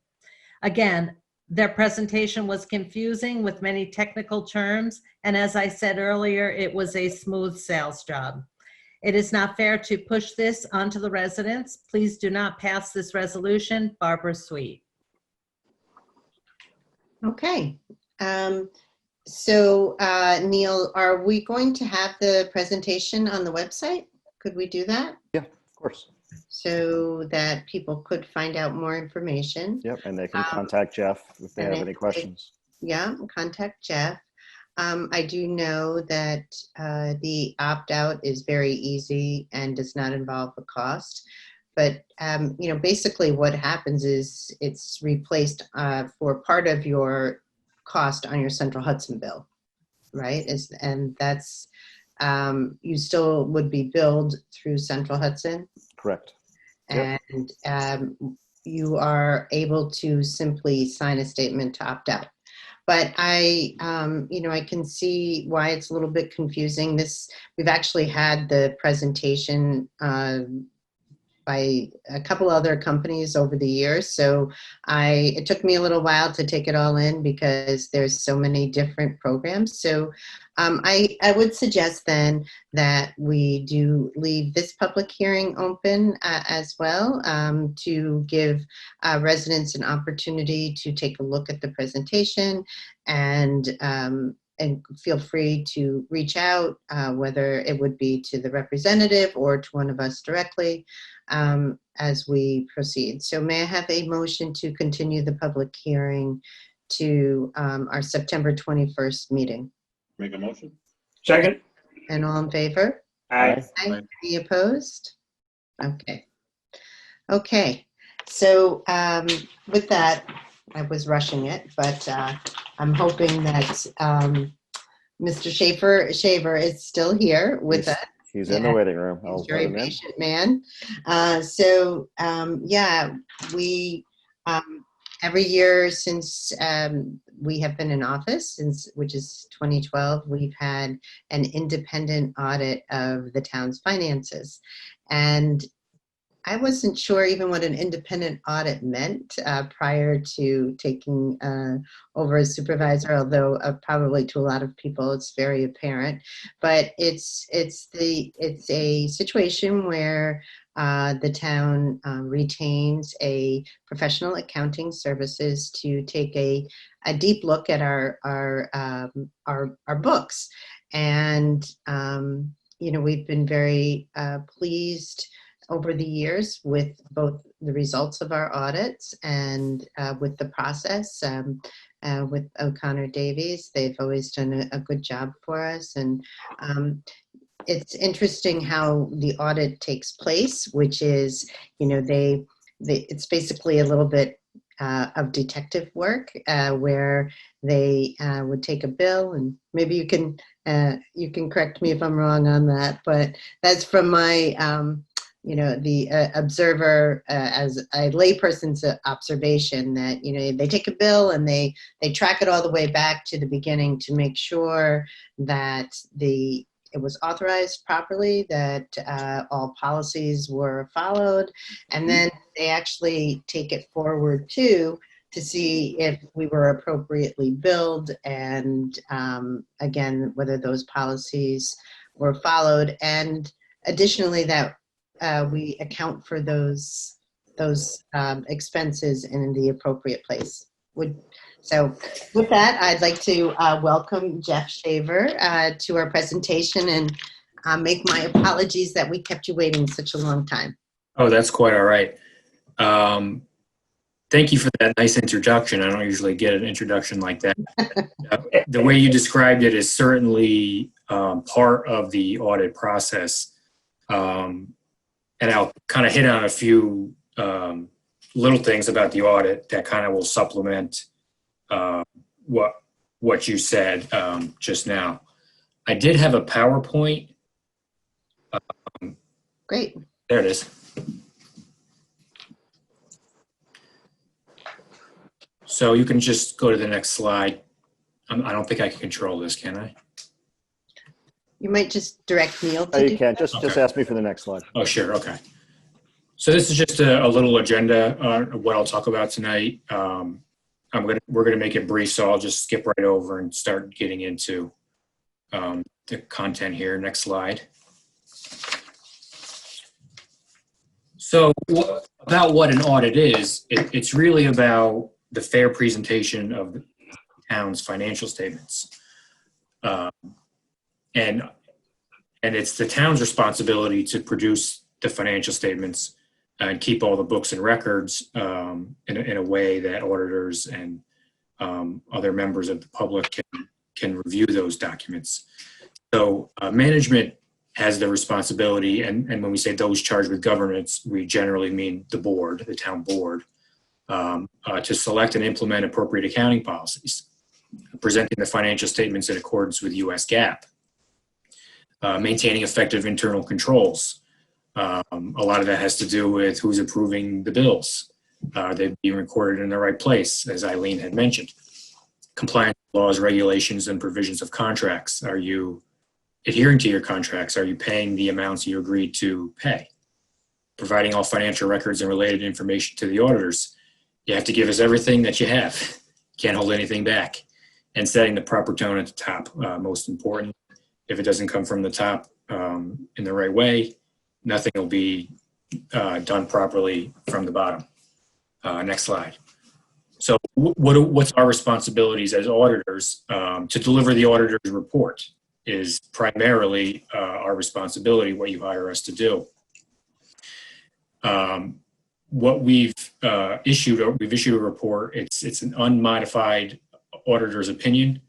Again, their presentation was confusing with many technical terms, and as I said earlier, it was a smooth sales job. It is not fair to push this onto the residents. Please do not pass this resolution. Barbara Sweet. Okay. Neil, are we going to have the presentation on the website? Could we do that? Yeah, of course. So that people could find out more information. Yep, and they can contact Jeff if they have any questions. Yeah, contact Jeff. I do know that the opt-out is very easy and does not involve a cost. But, basically what happens is it's replaced for part of your cost on your Central Hudson bill, right? And that's, you still would be billed through Central Hudson. Correct. Yep. And you are able to simply sign a statement to opt out. But I can see why it's a little bit confusing. We've actually had the presentation by a couple other companies over the years. So it took me a little while to take it all in because there's so many different programs. So I would suggest then that we do leave this public hearing open as well to give residents an opportunity to take a look at the presentation and feel free to reach out, whether it would be to the representative or to one of us directly as we proceed. So may I have a motion to continue the public hearing to our September 21st meeting? Make a motion. Second. And all in favor? Aye. Aye. Any opposed? Okay. Okay. So with that, I was rushing it, but I'm hoping that Mr. Shaver is still here with us. He's in the waiting room. He's a very patient man. We every year since we have been in office, which is 2012, we've had an independent audit of the town's finances. And I wasn't sure even what an independent audit meant prior to taking over as supervisor, although probably to a lot of people it's very apparent. But it's a situation where the town retains a professional accounting services to take a deep look at our books, and we've been very pleased over the years with both the results of our audits and with the process. With O'Connor Davies, they've always done a good job for us, and it's interesting how the audit takes place, which is, it's basically a little bit of detective work where they would take a bill, and maybe you can correct me if I'm wrong on that, but that's from my the observer as a layperson's observation that, they take a bill and they track it all the way back to the beginning to make sure that it was authorized properly, that all policies were followed, and then they actually take it forward to see if we were appropriately billed, and again, whether those policies were followed, and additionally that we account for those expenses in the appropriate place. So with that, I'd like to welcome Jeff Shaver to our presentation, and make my apologies that we kept you waiting such a long time. Oh, that's quite all right. Thank you for that nice introduction. I don't usually get an introduction like that. The way you described it is certainly part of the audit process. And I'll kind of hit on a few little things about the audit that kind of will supplement what you said just now. I did have a PowerPoint. Great. There it is. So you can just go to the next slide. I don't think I can control this, can I? You might just direct Neil to Oh, you do can. that. Just ask me for the next slide. Oh, sure. Okay. So this is just a little agenda on what I'll talk about tonight. We're gonna make it brief, so I'll just skip right over and start getting into the content here. Next slide. So about what an audit is, it's really about the fair presentation of the town's financial statements. And it's the town's responsibility to produce the financial statements and keep all the books and records in a way that auditors and other members of the public can review those documents. So management has the responsibility, and when we say those charged with governance, we generally mean the board, the town board, to select and implement appropriate accounting policies, presenting the financial statements in accordance with US GAAP, maintaining effective internal controls. A lot of that has to do with who's approving the bills. They've been recorded in the right place, as Eileen had mentioned. Compliance with laws, regulations, and provisions of contracts. Are you adhering to your contracts? Are you paying the amounts you agreed to pay? Providing all financial records and related information to the auditors. You have to give us everything that you have. Can't hold anything back. And setting the proper tone at the top, most important. If it doesn't come from the top in the right way, nothing will be done properly from the bottom. Next slide. So what's our responsibilities as auditors? To deliver the auditor's report is primarily our responsibility, what you hire us to do. What we've issued a report. It's an unmodified auditor's opinion,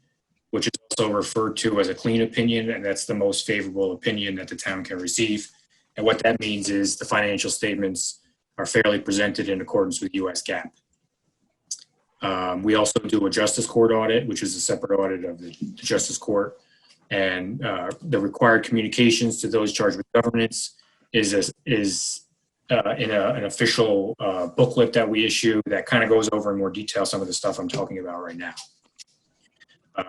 which is also referred to as a clean opinion, and that's the most favorable opinion that the town can receive. And what that means is the financial statements are fairly presented in accordance with US GAAP. We also do a justice court audit, which is a separate audit of the justice court. And the required communications to those charged with governance is in an official booklet that we issue that kind of goes over in more detail some of the stuff I'm talking about right now.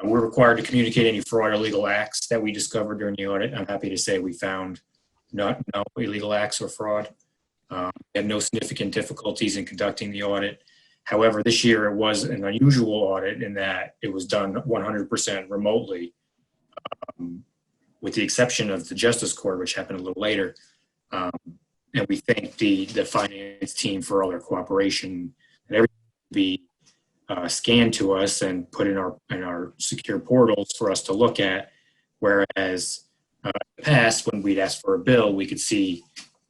We're required to communicate any fraud or illegal acts that we discovered during the audit. I'm happy to say we found no illegal acts or fraud. We had no significant difficulties in conducting the audit. However, this year it was an unusual audit in that it was done 100% remotely, with the exception of the Justice Court, which happened a little later. And we thank the finance team for all their cooperation, and everything will be scanned to us and put in our secure portals for us to look at. Whereas in the past, when we'd ask for a bill, we could see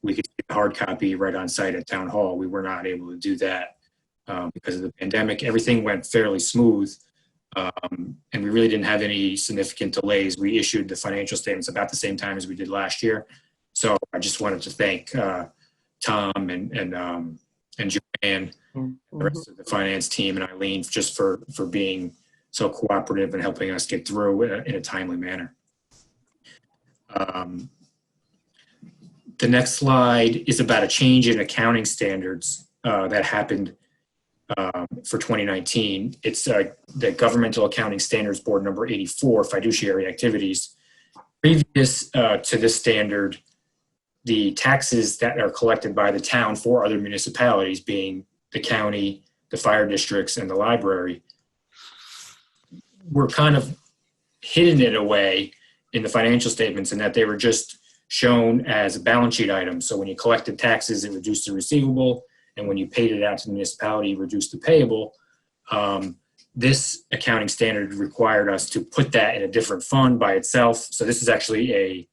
the hard copy right on site at Town Hall. We were not able to do that because of the pandemic. Everything went fairly smooth, and we really didn't have any significant delays. We issued the financial statements about the same time as we did last year. So I just wanted to thank Tom and Joanne, the rest of the finance team, and Eileen just for being so cooperative and helping us get through in a timely manner. The next slide is about a change in accounting standards that happened for 2019. It's the Governmental Accounting Standards Board number 84, fiduciary activities. Previous to this standard, the taxes that are collected by the town for other municipalities, being the county, the fire districts, and the library, were kind of hidden in a way in the financial statements, in that they were just shown as balance sheet items. So when you collected taxes, it reduced the receivable, and when you paid it out to the municipality, it reduced the payable. This accounting standard required us to put that in a different fund by itself. So this is actually a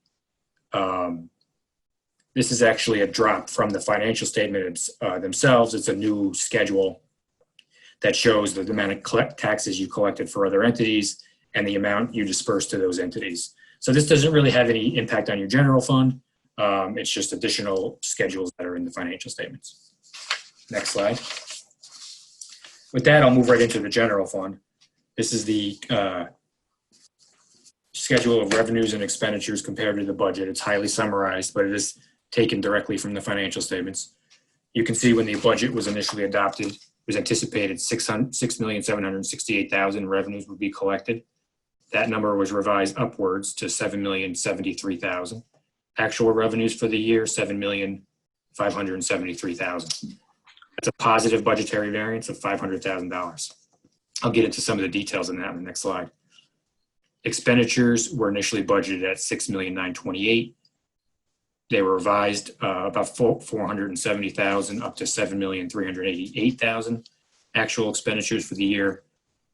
drop from the financial statements themselves. It's a new schedule that shows the amount of taxes you collected for other entities and the amount you dispersed to those entities. So this doesn't really have any impact on your general fund. It's just additional schedules that are in the financial statements. Next slide. With that, I'll move right into the general fund. This is the schedule of revenues and expenditures compared to the budget. It's highly summarized, but it is taken directly from the financial statements. You can see when the budget was initially adopted, it was anticipated 6,768,000 revenues would be collected. That number was revised upwards to 7,073,000. Actual revenues for the year, 7,573,000. That's a positive budgetary variance of $500,000. I'll get into some of the details on that in the next slide. Expenditures were initially budgeted at 6,928,000. They were revised about 470,000 up to 7,388,000. Actual expenditures for the year,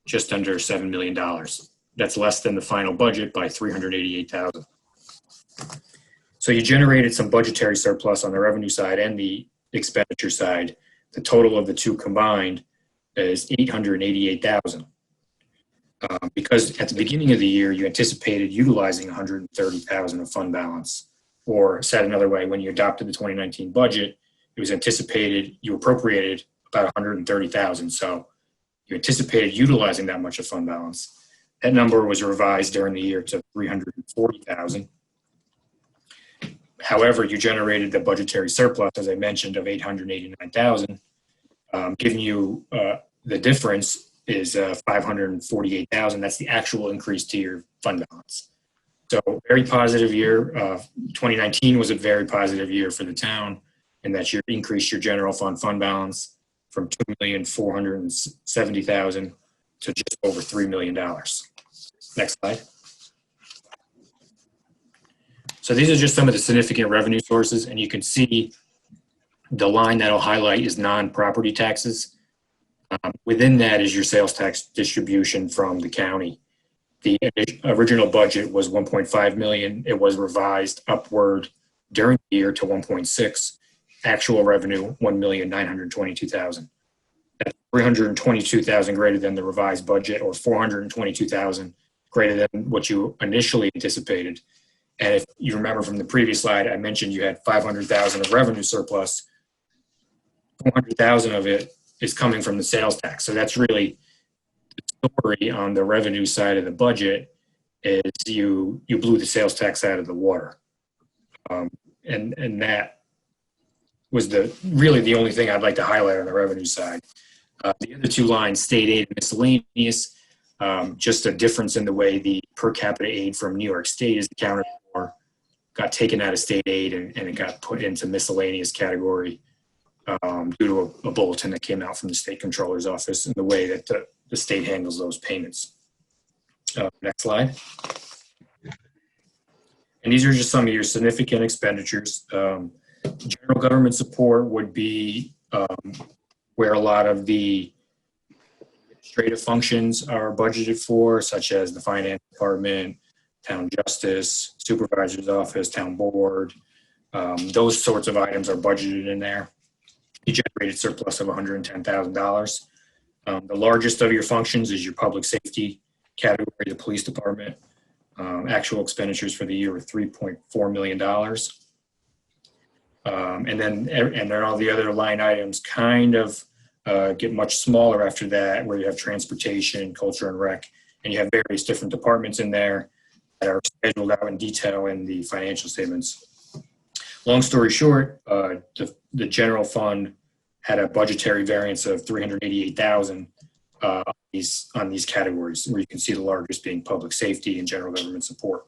just under $7 million. That's less than the final budget by 388,000. So you generated some budgetary surplus on the revenue side and the expenditure side. The total of the two combined is 888,000. Because at the beginning of the year, you anticipated utilizing 130,000 of fund balance. Or said another way, when you adopted the 2019 budget, it was anticipated you appropriated about 130,000. So you anticipated utilizing that much of fund balance. That number was revised during the year to 340,000. However, you generated the budgetary surplus, as I mentioned, of 889,000, giving you the difference is 548,000. That's the actual increase to your fund balance. So very positive year. 2019 was a very positive year for the town, and that you increased your general fund balance from 2,470,000 to just over $3 million. Next slide. So these are just some of the significant revenue sources, and you can see the line that I'll highlight is non-property taxes. Within that is your sales tax distribution from the county. The original budget was 1.5 million. It was revised upward during the year to 1.6. Actual revenue, 1,922,000. That's 322,000 greater than the revised budget, or 422,000 greater than what you initially anticipated. And if you remember from the previous slide, I mentioned you had 500,000 of revenue surplus. 400,000 of it is coming from the sales tax. So that's really the story on the revenue side of the budget, is you blew the sales tax out of the water. And that was really the only thing I'd like to highlight on the revenue side. The other two lines, state aid and miscellaneous, just a difference in the way the per capita aid from New York State is accounted for, got taken out of state aid and it got put into miscellaneous category due to a bulletin that came out from the state controller's office and the way that the state handles those payments. Next slide. And these are just some of your significant expenditures. General government support would be where a lot of the administrative functions are budgeted for, such as the finance department, town justice, supervisor's office, town board. Those sorts of items are budgeted in there. You generated surplus of $110,000. The largest of your functions is your public safety category, the police department. Actual expenditures for the year were $3.4 million. And then all the other line items kind of get much smaller after that, where you have transportation, culture and rec, and you have various different departments in there that are scheduled out in detail in the financial statements. Long story short, the general fund had a budgetary variance of $388,000 on these categories, where you can see the largest being public safety and general government support.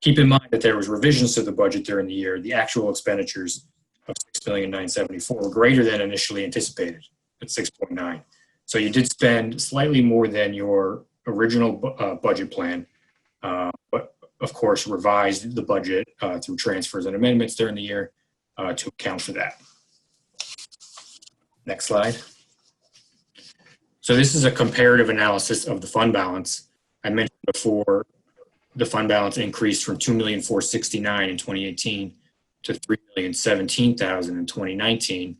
Keep in mind that there was revisions to the budget during the year. The actual expenditures of $6,974,000 were greater than initially anticipated at 6.9. So you did spend slightly more than your original budget plan, but of course revised the budget through transfers and amendments during the year to account for that. Next slide. So this is a comparative analysis of the fund balance. I mentioned before the fund balance increased from $2,469,000 in 2018 to $3,017,000 in 2019.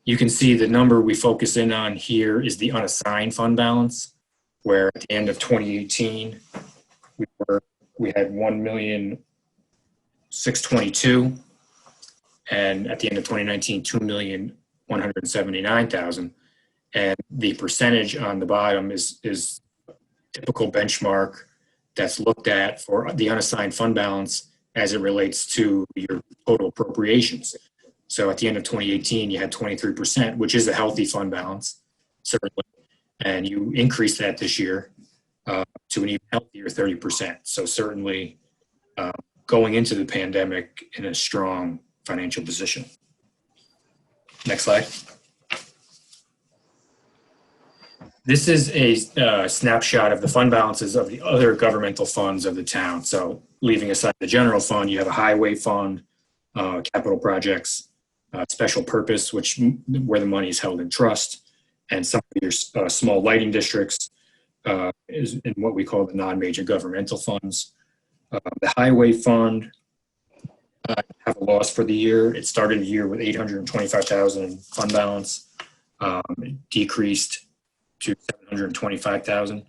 You can see the number we focus in on here is the unassigned fund balance, where at the end of 2018, we had 1,622,000, and at the end of 2019, 2,179,000. And the percentage on the bottom is typical benchmark that's looked at for the unassigned fund balance as it relates to your total appropriations. So at the end of 2018, you had 23%, which is a healthy fund balance, certainly. And you increased that this year to an even healthier 30%. So certainly going into the pandemic in a strong financial position. Next slide. This is a snapshot of the fund balances of the other governmental funds of the town. So leaving aside the general fund, you have a highway fund, capital projects, special purpose, where the money is held in trust, and some of your small lighting districts is in what we call the non-major governmental funds. The highway fund have a loss for the year. It started the year with 825,000 in fund balance. It decreased to 725,000.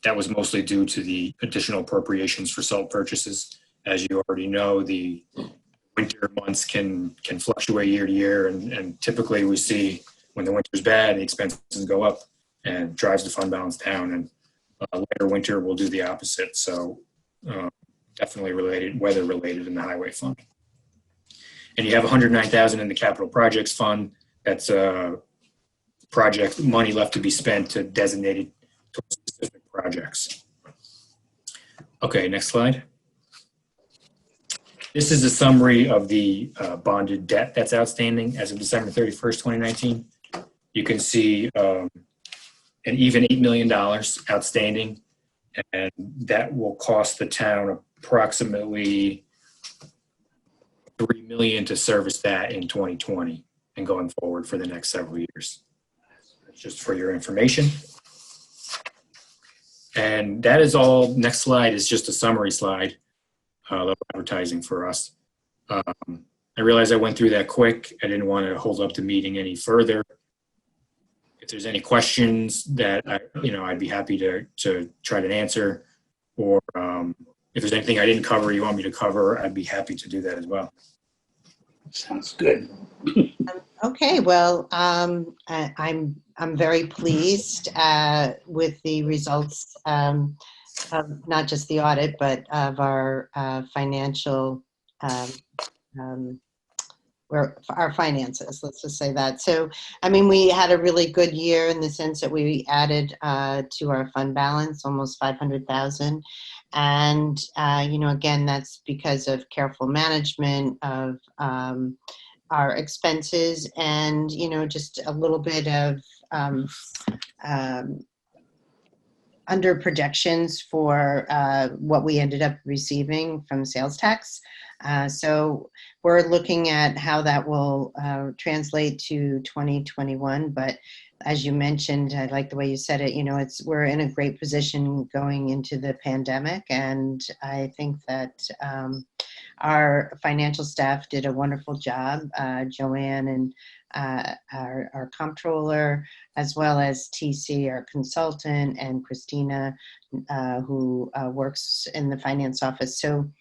That was mostly due to the additional appropriations for salt purchases. As you already know, the winter months can fluctuate year to year, and typically we see when the winter's bad, the expenses go up and drives the fund balance down, and later winter will do the opposite. So definitely weather related in the highway fund. And you have 109,000 in the capital projects fund. That's project money left to be spent to designated towards specific projects. Okay, next slide. This is a summary of the bonded debt that's outstanding as of December 31st, 2019. You can see an even $8 million outstanding, and that will cost the town approximately $3 million to service that in 2020 and going forward for the next several years. That's just for your information. And that is all. Next slide is just a summary slide. Level advertising for us. I realize I went through that quick. I didn't want to hold up the meeting any further. If there's any questions that I'd be happy to try to answer, or if there's anything I didn't cover you want me to cover, I'd be happy to do that as well. Sounds good. Okay, well, I'm very pleased with the results of not just the audit, but of our financial, our finances, let's just say that. So, I mean, we had a really good year in the sense that we added to our fund balance almost 500,000. And, again, that's because of careful management of our expenses and, just a little bit of under projections for what we ended up receiving from sales tax. So we're looking at how that will translate to 2021. But as you mentioned, I like the way you said it, we're in a great position going into the pandemic. And I think that our financial staff did a wonderful job. Joanne and our comptroller, as well as TC, our consultant, and Christina, who works in the finance office. So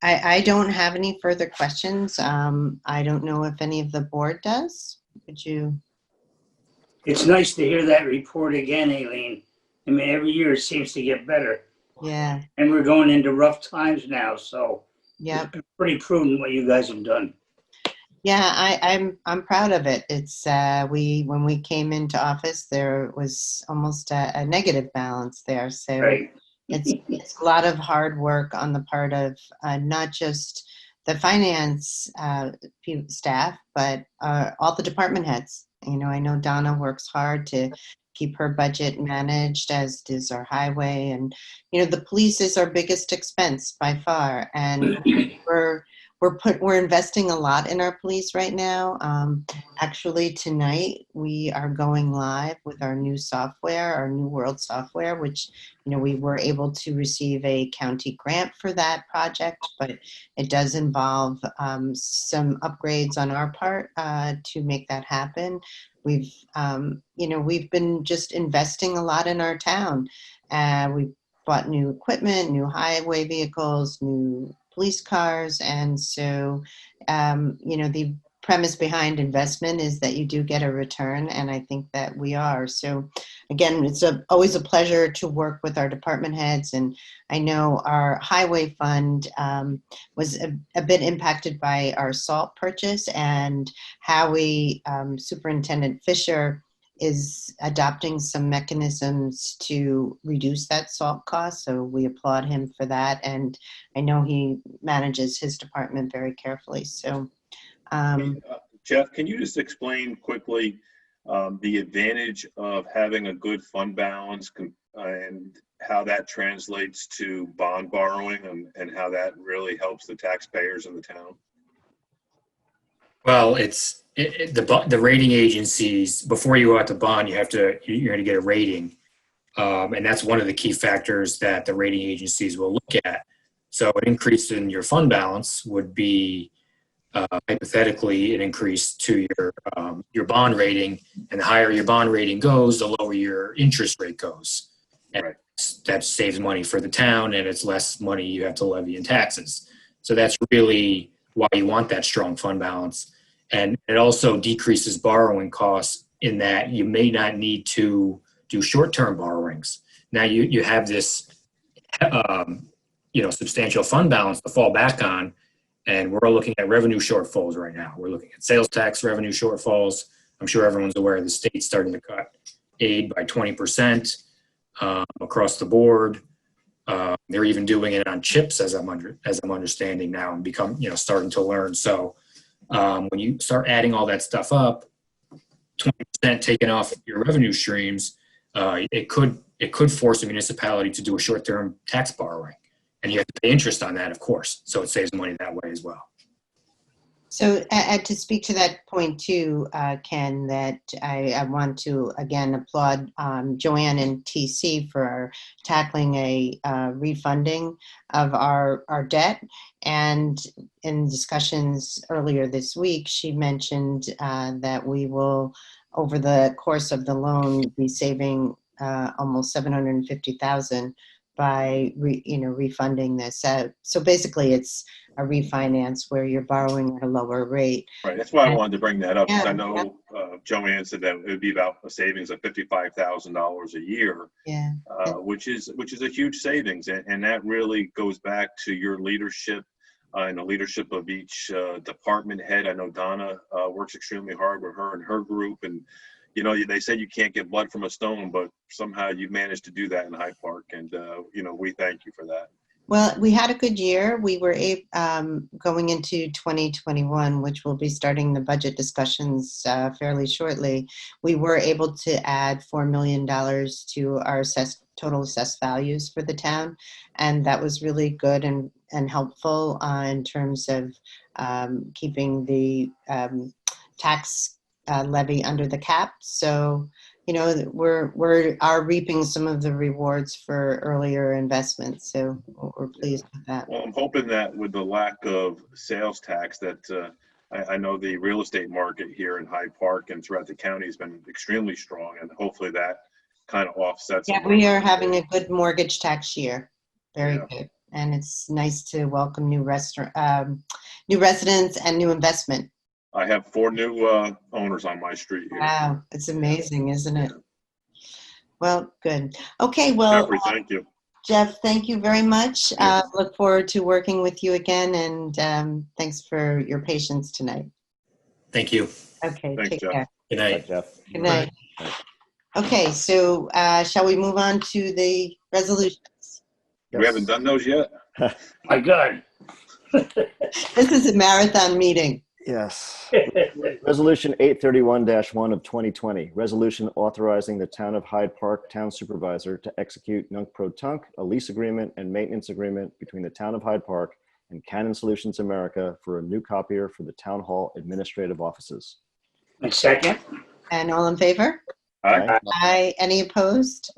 I don't have any further questions. I don't know if any of the board does. Would you? It's nice to hear that report again, Aileen. I mean, every year it seems to get better. Yeah. And we're going into rough times now, so yeah, it's pretty prudent what you guys have done. Yeah, I'm proud of it. It's when we came into office, there was almost a negative balance there. So right. It's a lot of hard work on the part of not just the finance staff, but all the department heads. I know Donna works hard to keep her budget managed, as does our highway. And, the police is our biggest expense by far. And we're investing a lot in our police right now. Actually, tonight we are going live with our new software, our New World software, which, we were able to receive a county grant for that project, but it does involve some upgrades on our part to make that happen. We've been just investing a lot in our town. We bought new equipment, new highway vehicles, new police cars. And so, the premise behind investment is that you do get a return, and I think that we are. So again, it's always a pleasure to work with our department heads, and I know our highway fund was a bit impacted by our salt purchase, and Howie, Superintendent Fisher, is adopting some mechanisms to reduce that salt cost, so we applaud him for that, and I know he manages his department very carefully. So Jeff, can you just explain quickly the advantage of having a good fund balance and how that translates to bond borrowing and how that really helps the taxpayers in the town? Well, the rating agencies, before you go out to bond, you're going to get a rating. And that's one of the key factors that the rating agencies will look at. So an increase in your fund balance would be hypothetically an increase to your bond rating, and the higher your bond rating goes, the lower your interest rate goes. And right. That saves money for the town, and it's less money you have to levy in taxes. So that's really why you want that strong fund balance. And it also decreases borrowing costs in that you may not need to do short-term borrowings. Now you have this substantial fund balance to fall back on. And we're looking at revenue shortfalls right now. We're looking at sales tax revenue shortfalls. I'm sure everyone's aware the state's starting to cut aid by 20% across the board. They're even doing it on chips, as I'm understanding now, and starting to learn. So when you start adding all that stuff up, 20% taken off your revenue streams, it could force a municipality to do a short-term tax borrowing. And you have to pay interest on that, of course. So it saves money that way as well. So to speak to that point too, Ken, that I want to again applaud Joanne and TC for tackling a refunding of our debt. And in discussions earlier this week, she mentioned that we will, over the course of the loan, be saving almost $750,000 by refunding this. So basically it's a refinance where you're borrowing at a lower rate. Right, that's why I wanted to bring that up, because Yeah, I know Joanne said that it would be about a savings of $55,000 a year, yeah. Which is a huge savings, and that really goes back to your leadership and the leadership of each department head. I know Donna works extremely hard with her and her group, and they say you can't get blood from a stone, but somehow you've managed to do that in Hyde Park, and we thank you for that. Well, we had a good year. We were going into 2021, which we'll be starting the budget discussions fairly shortly. We were able to add $4 million to our total assessed values for the town, and that was really good and helpful in terms of keeping the tax levy under the cap. So we are reaping some of the rewards for earlier investments. So we're pleased with that. Well, I'm hoping that with the lack of sales tax that I know the real estate market here in Hyde Park and throughout the county has been extremely strong, and hopefully that kind of offsets. Yeah, we are having a good mortgage tax year. Very good. And it's nice to welcome new residents and new investment. I have 4 new owners on my street here. Wow, it's amazing, isn't it? Well, good. Okay, well, Jeffrey, thank you. Jeff, thank you very much. Look forward to working with you again, and thanks for your patience tonight. Thank you. Okay, Thanks, take Jeff. care. Good night. Bye, Jeff. Good night. Okay, so shall we move on to the resolutions? We haven't done those yet. My God. This is a marathon meeting. Yes. Resolution 831-1 of 2020, resolution authorizing the Town of Hyde Park Town Supervisor to execute nunc-pro-tunc, a lease agreement and maintenance agreement between the Town of Hyde Park and Canon Solutions America for a new copier for the Town Hall administrative offices. A second. And all in favor? Aye. Aye. Any opposed?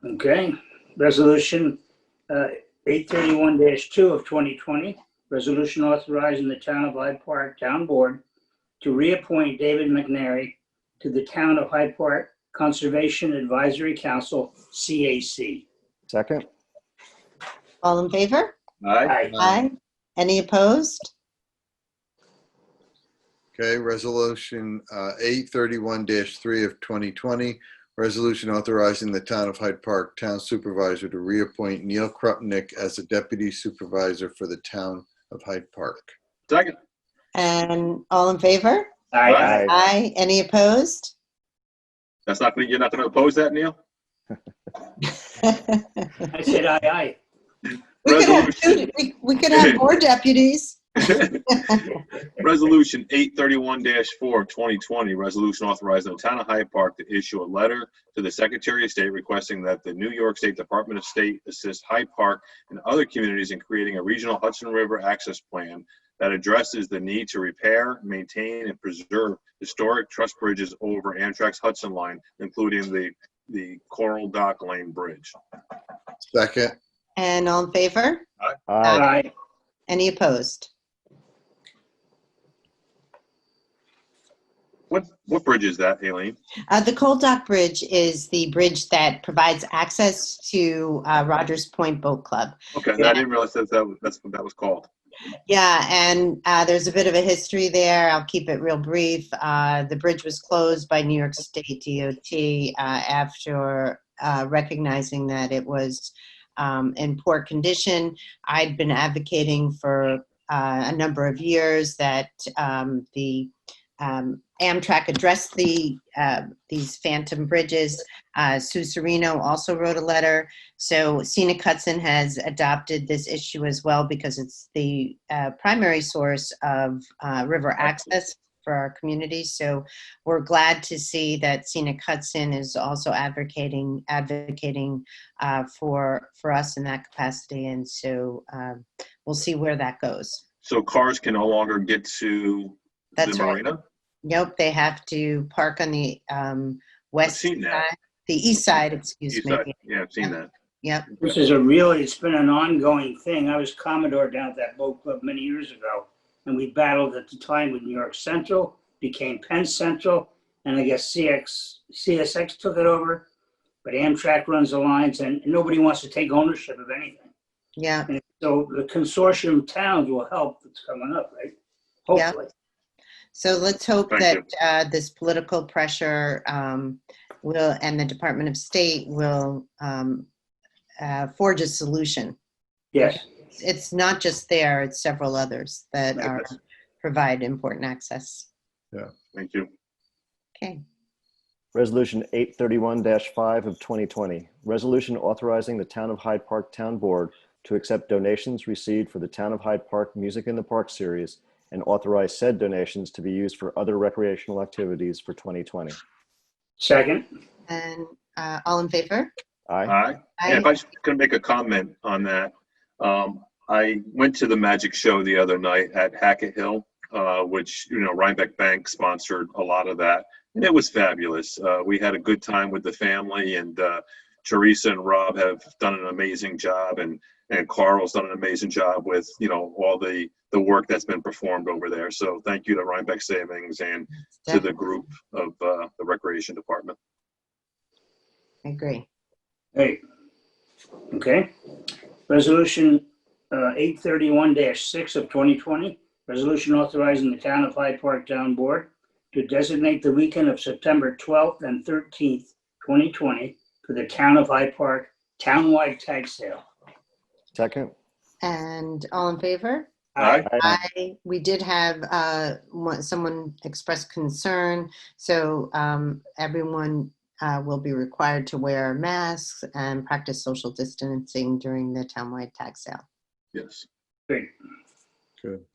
Okay. Resolution 831-2 of 2020. Resolution authorizing the Town of Hyde Park Town Board to reappoint David McNary to the Town of Hyde Park Conservation Advisory Council, CAC. Second. All in favor? Aye. Aye. Any opposed? Okay, resolution 831-3 of 2020, resolution authorizing the town of Hyde Park Town Supervisor to reappoint Neil Krupnick as the deputy supervisor for the town of Hyde Park. Second. And all in favor? Aye. Aye. Any opposed? That's not gonna, you're not gonna oppose that, Neil? I said aye, aye. We could have more deputies. Resolution 831-4 2020, resolution authorizing the town of Hyde Park to issue a letter to the Secretary of State requesting that the New York State Department of State assist Hyde Park and other communities in creating a regional Hudson River access plan that addresses the need to repair, maintain, and preserve historic truss bridges over Amtrak's Hudson Line, including the Coral Dock Lane Bridge. Second. And all in favor? Aye. Aye. Any opposed? What bridge is that, Aileen? The Coal Dock Bridge is the bridge that provides access to Rogers Point Boat Club. Okay, I didn't realize that's what that was called. Yeah, and there's a bit of a history there. I'll keep it real brief. The bridge was closed by New York State DOT after recognizing that it was in poor condition. I'd been advocating for a number of years that the Amtrak addressed these phantom bridges. Sue Serino also wrote a letter. So Scenic Hudson has adopted this issue as well because it's the primary source of river access for our community. So we're glad to see that Scenic Hudson is also advocating for us in that capacity. And so we'll see where that goes. So cars can no longer get to That's the right. marina? Nope, they have to park on the west seen side, that. the east side, excuse East me. side. Yeah, I've seen that. Yep. This is it's been an ongoing thing. I was Commodore down at that boat club many years ago, and we battled at the time with New York Central, became Penn Central, and I guess CSX took it over, but Amtrak runs the lines, and nobody wants to take ownership of anything. Yeah. And so the consortium towns will help that's coming up, right? Hopefully. So let's hope Thank that this political pressure will, and the Department of State will forge a solution. Yes. It's not just there, it's several others that provide important access. Yeah. Thank you. Okay. Resolution 831-5 of 2020, resolution authorizing the Town of Hyde Park Town Board to accept donations received for the Town of Hyde Park Music in the Park series and authorize said donations to be used for other recreational activities for 2020. Second. And all in favor? Aye. Aye. And if I just could make a comment on that, I went to the magic show the other night at Hackett Hill, which, Rhinebeck Bank sponsored a lot of that. And it was fabulous. We had a good time with the family, and Teresa and Rob have done an amazing job, and Carl's done an amazing job with, all the work that's been performed over there. So thank you to Rhinebeck Savings and to the group of the Recreation Department. I agree. Hey. Okay. Resolution 831-6 of 2020, resolution authorizing the Town of Hyde Park Town Board to designate the weekend of September 12th and 13th, 2020 for the Town of Hyde Park Townwide Tag Sale. Second. And all in favor? Aye. Aye. We did have someone express concern, so everyone will be required to wear masks and practice social distancing during the townwide tag sale. Yes. Great. Good.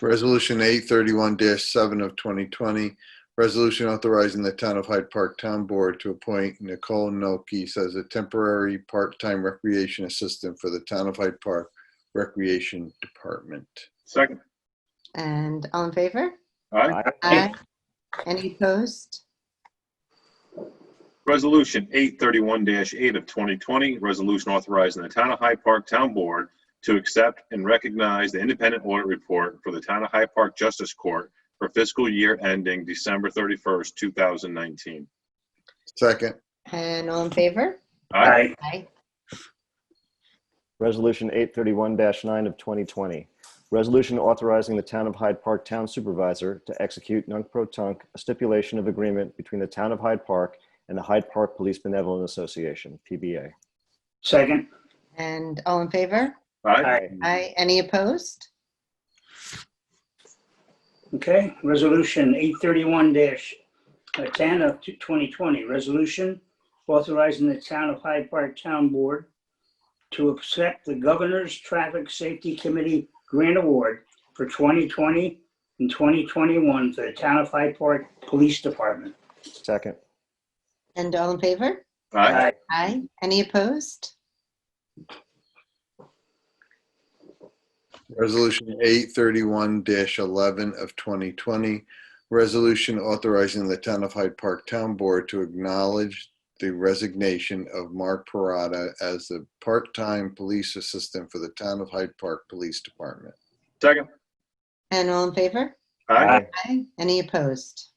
Resolution 831-7 of 2020, resolution authorizing the Town of Hyde Park Town Board to appoint Nicole Nokes as a temporary part-time recreation assistant for the Town of Hyde Park Recreation Department. Second. And all in favor? Aye. Aye. Any opposed? Resolution 831-8 of 2020, resolution authorizing the Town of Hyde Park Town Board to accept and recognize the independent audit report for the Town of Hyde Park Justice Court for fiscal year ending December 31st, 2019. Second. And all in favor? Aye. Aye. Resolution 831-9 of 2020. Resolution authorizing the Town of Hyde Park Town Supervisor to execute nunc-pro-tunc a stipulation of agreement between the Town of Hyde Park and the Hyde Park Police Benevolent Association, PBA. Second. And all in favor? Aye. Aye. Any opposed? Okay, resolution 831-10 of 2020, resolution authorizing the Town of Hyde Park Town Board to accept the Governor's Traffic Safety Committee Grant Award for 2020 and 2021 for the Town of Hyde Park Police Department. Second. And all in favor? Aye. Aye. Any opposed? Resolution 831-11 of 2020, resolution authorizing the Town of Hyde Park Town Board to acknowledge the resignation of Mark Parada as the part-time police assistant for the Town of Hyde Park Police Department. Second. And all in favor? Aye. Aye. Any opposed?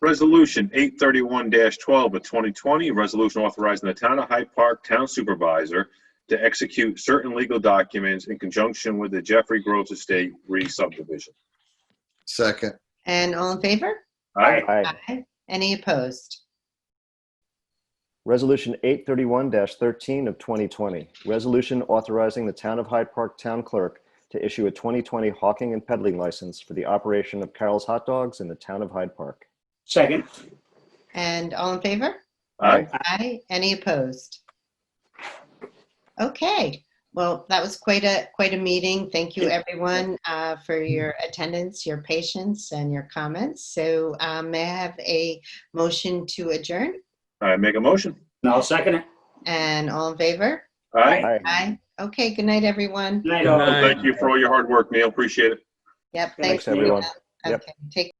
Resolution 831-12 of 2020, resolution authorizing the Town of Hyde Park Town Supervisor to execute certain legal documents in conjunction with the Jeffrey Groves Estate re-subdivision. Second. And all in favor? Aye. Aye. Any opposed? Resolution 831-13 of 2020. Resolution authorizing the Town of Hyde Park Town Clerk to issue a 2020 hawking and peddling license for the operation of Carol's Hot Dogs in the Town of Hyde Park. Second. And all in favor? Aye. Aye. Any opposed? Okay. Well, that was quite a meeting. Thank you, everyone, for your attendance, your patience, and your comments. So may I have a motion to adjourn? I make a motion. And I'll second it. And all in favor? Aye. Aye. Okay. Good night, everyone. Good night, Good all. night. Thank you for all your hard work, Neil. Appreciate it. Yep. Thanks, Neil. everyone. Yep. Okay. Take